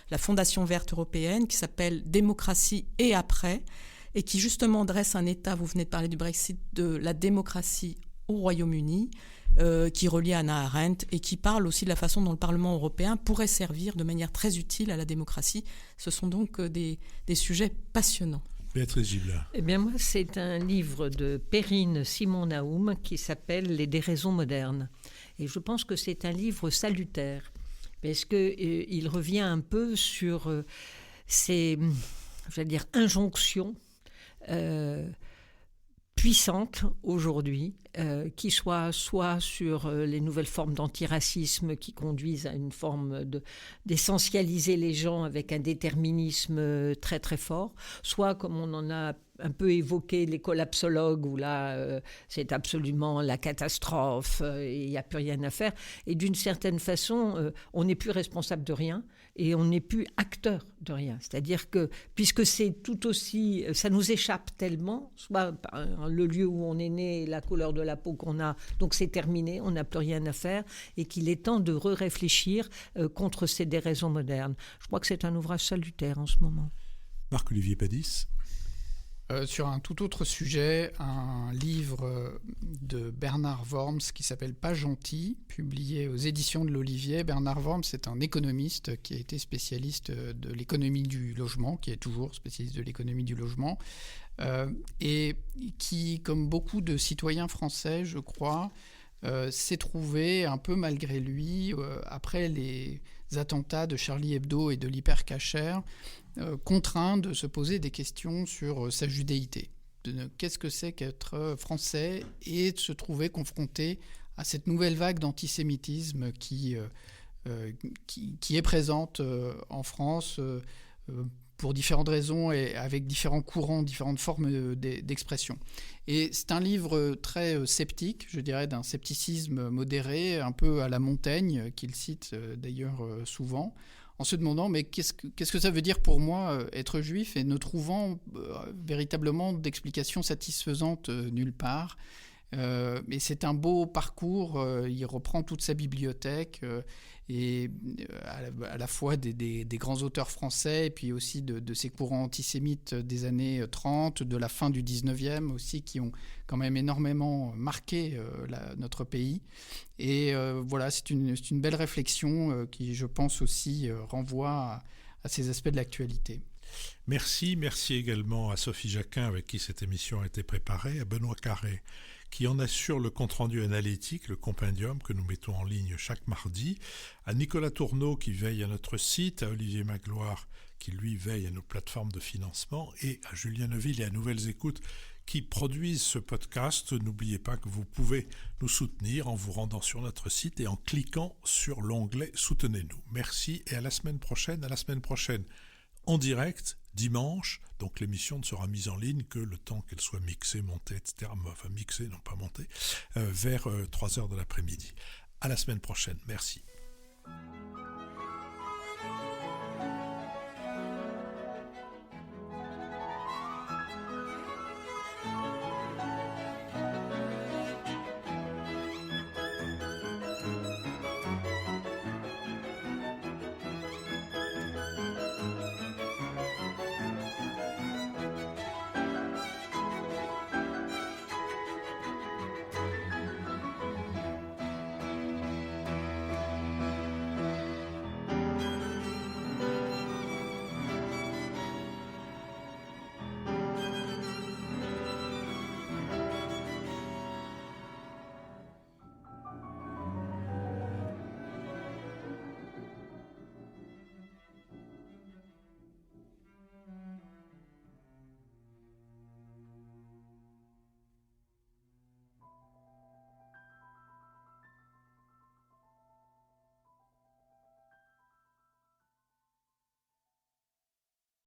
la Fondation Verte Européenne, qui s'appelle « Démocratie et après », et qui justement dresse un état, vous venez de parler du Brexit, de la démocratie au Royaume-Uni, qui relie Hannah Arendt et qui parle aussi de la façon dont le Parlement européen pourrait servir de manière très utile à la démocratie. Ce sont donc des sujets passionnants. Béatrice Gibelin. Eh bien moi, c'est un livre de Perrine Simon-Naoum qui s'appelle « Les déraisons modernes ». Et je pense que c'est un livre salutaire parce qu'il revient un peu sur ces, injonctions puissante aujourd'hui, qui soit sur les nouvelles formes d'antiracisme qui conduisent à une forme d'essentialiser les gens avec un déterminisme très très fort, soit comme on en a un peu évoqué les collapsologues où là c'est absolument la catastrophe et il n'y a plus rien à faire, et d'une certaine façon on n'est plus responsable de rien et on n'est plus acteur de rien, c'est-à-dire que puisque c'est tout aussi, ça nous échappe tellement, soit le lieu où on est né, la couleur de la peau qu'on a, donc c'est terminé, on n'a plus rien à faire, et qu'il est temps de réfléchir contre ces déraisons modernes. Je crois que c'est un ouvrage salutaire en ce moment. Marc-Olivier Padis. Sur un tout autre sujet, un livre de Bernard Worms qui s'appelle Pas gentil, publié aux éditions de l'Olivier. Bernard Worms est un économiste qui a été spécialiste de l'économie du logement, qui est toujours spécialiste de l'économie du logement, et qui, comme beaucoup de citoyens français, je crois, s'est trouvé un peu malgré lui, après les attentats de Charlie Hebdo et de l'hypercacher, contraint de se poser des questions sur sa judéité. Qu'est-ce que c'est qu'être français et de se trouver confronté à cette nouvelle vague d'antisémitisme qui est présente en France pour différentes raisons et avec différents courants, différentes formes d'expression. Et c'est un livre très sceptique, je dirais, d'un scepticisme modéré, un peu à la Montaigne, qu'il cite d'ailleurs souvent, en se demandant mais qu'est-ce que ça veut dire pour moi être juif, et ne trouvant véritablement d'explication satisfaisante nulle part. Et c'est un beau parcours, il reprend toute sa bibliothèque et à la fois des grands auteurs français et puis aussi de ces courants antisémites des années 30, de la fin du 19e aussi, qui ont quand même énormément marqué notre pays. Et voilà, c'est une belle réflexion qui, je pense aussi, renvoie à ces aspects de l'actualité. Merci également à Sophie Jacquin avec qui cette émission a été préparée, à Benoît Carré qui en assure le compte-rendu analytique, le compendium que nous mettons en ligne chaque mardi, à Nicolas Tourneau qui veille à notre site, à Olivier Magloire qui lui veille à nos plateformes de financement, et à Julien Neuville et à Nouvelles Écoutes qui produisent ce podcast. N'oubliez pas que vous pouvez nous soutenir en vous rendant sur notre site et en cliquant sur l'onglet « Soutenez-nous ». Merci et à la semaine prochaine. À la semaine prochaine en direct, dimanche, donc l'émission ne sera mise en ligne que le temps qu'elle soit mixée, montée, etc. Enfin mixée, non pas montée, vers 3h de l'après-midi. À la semaine prochaine, merci.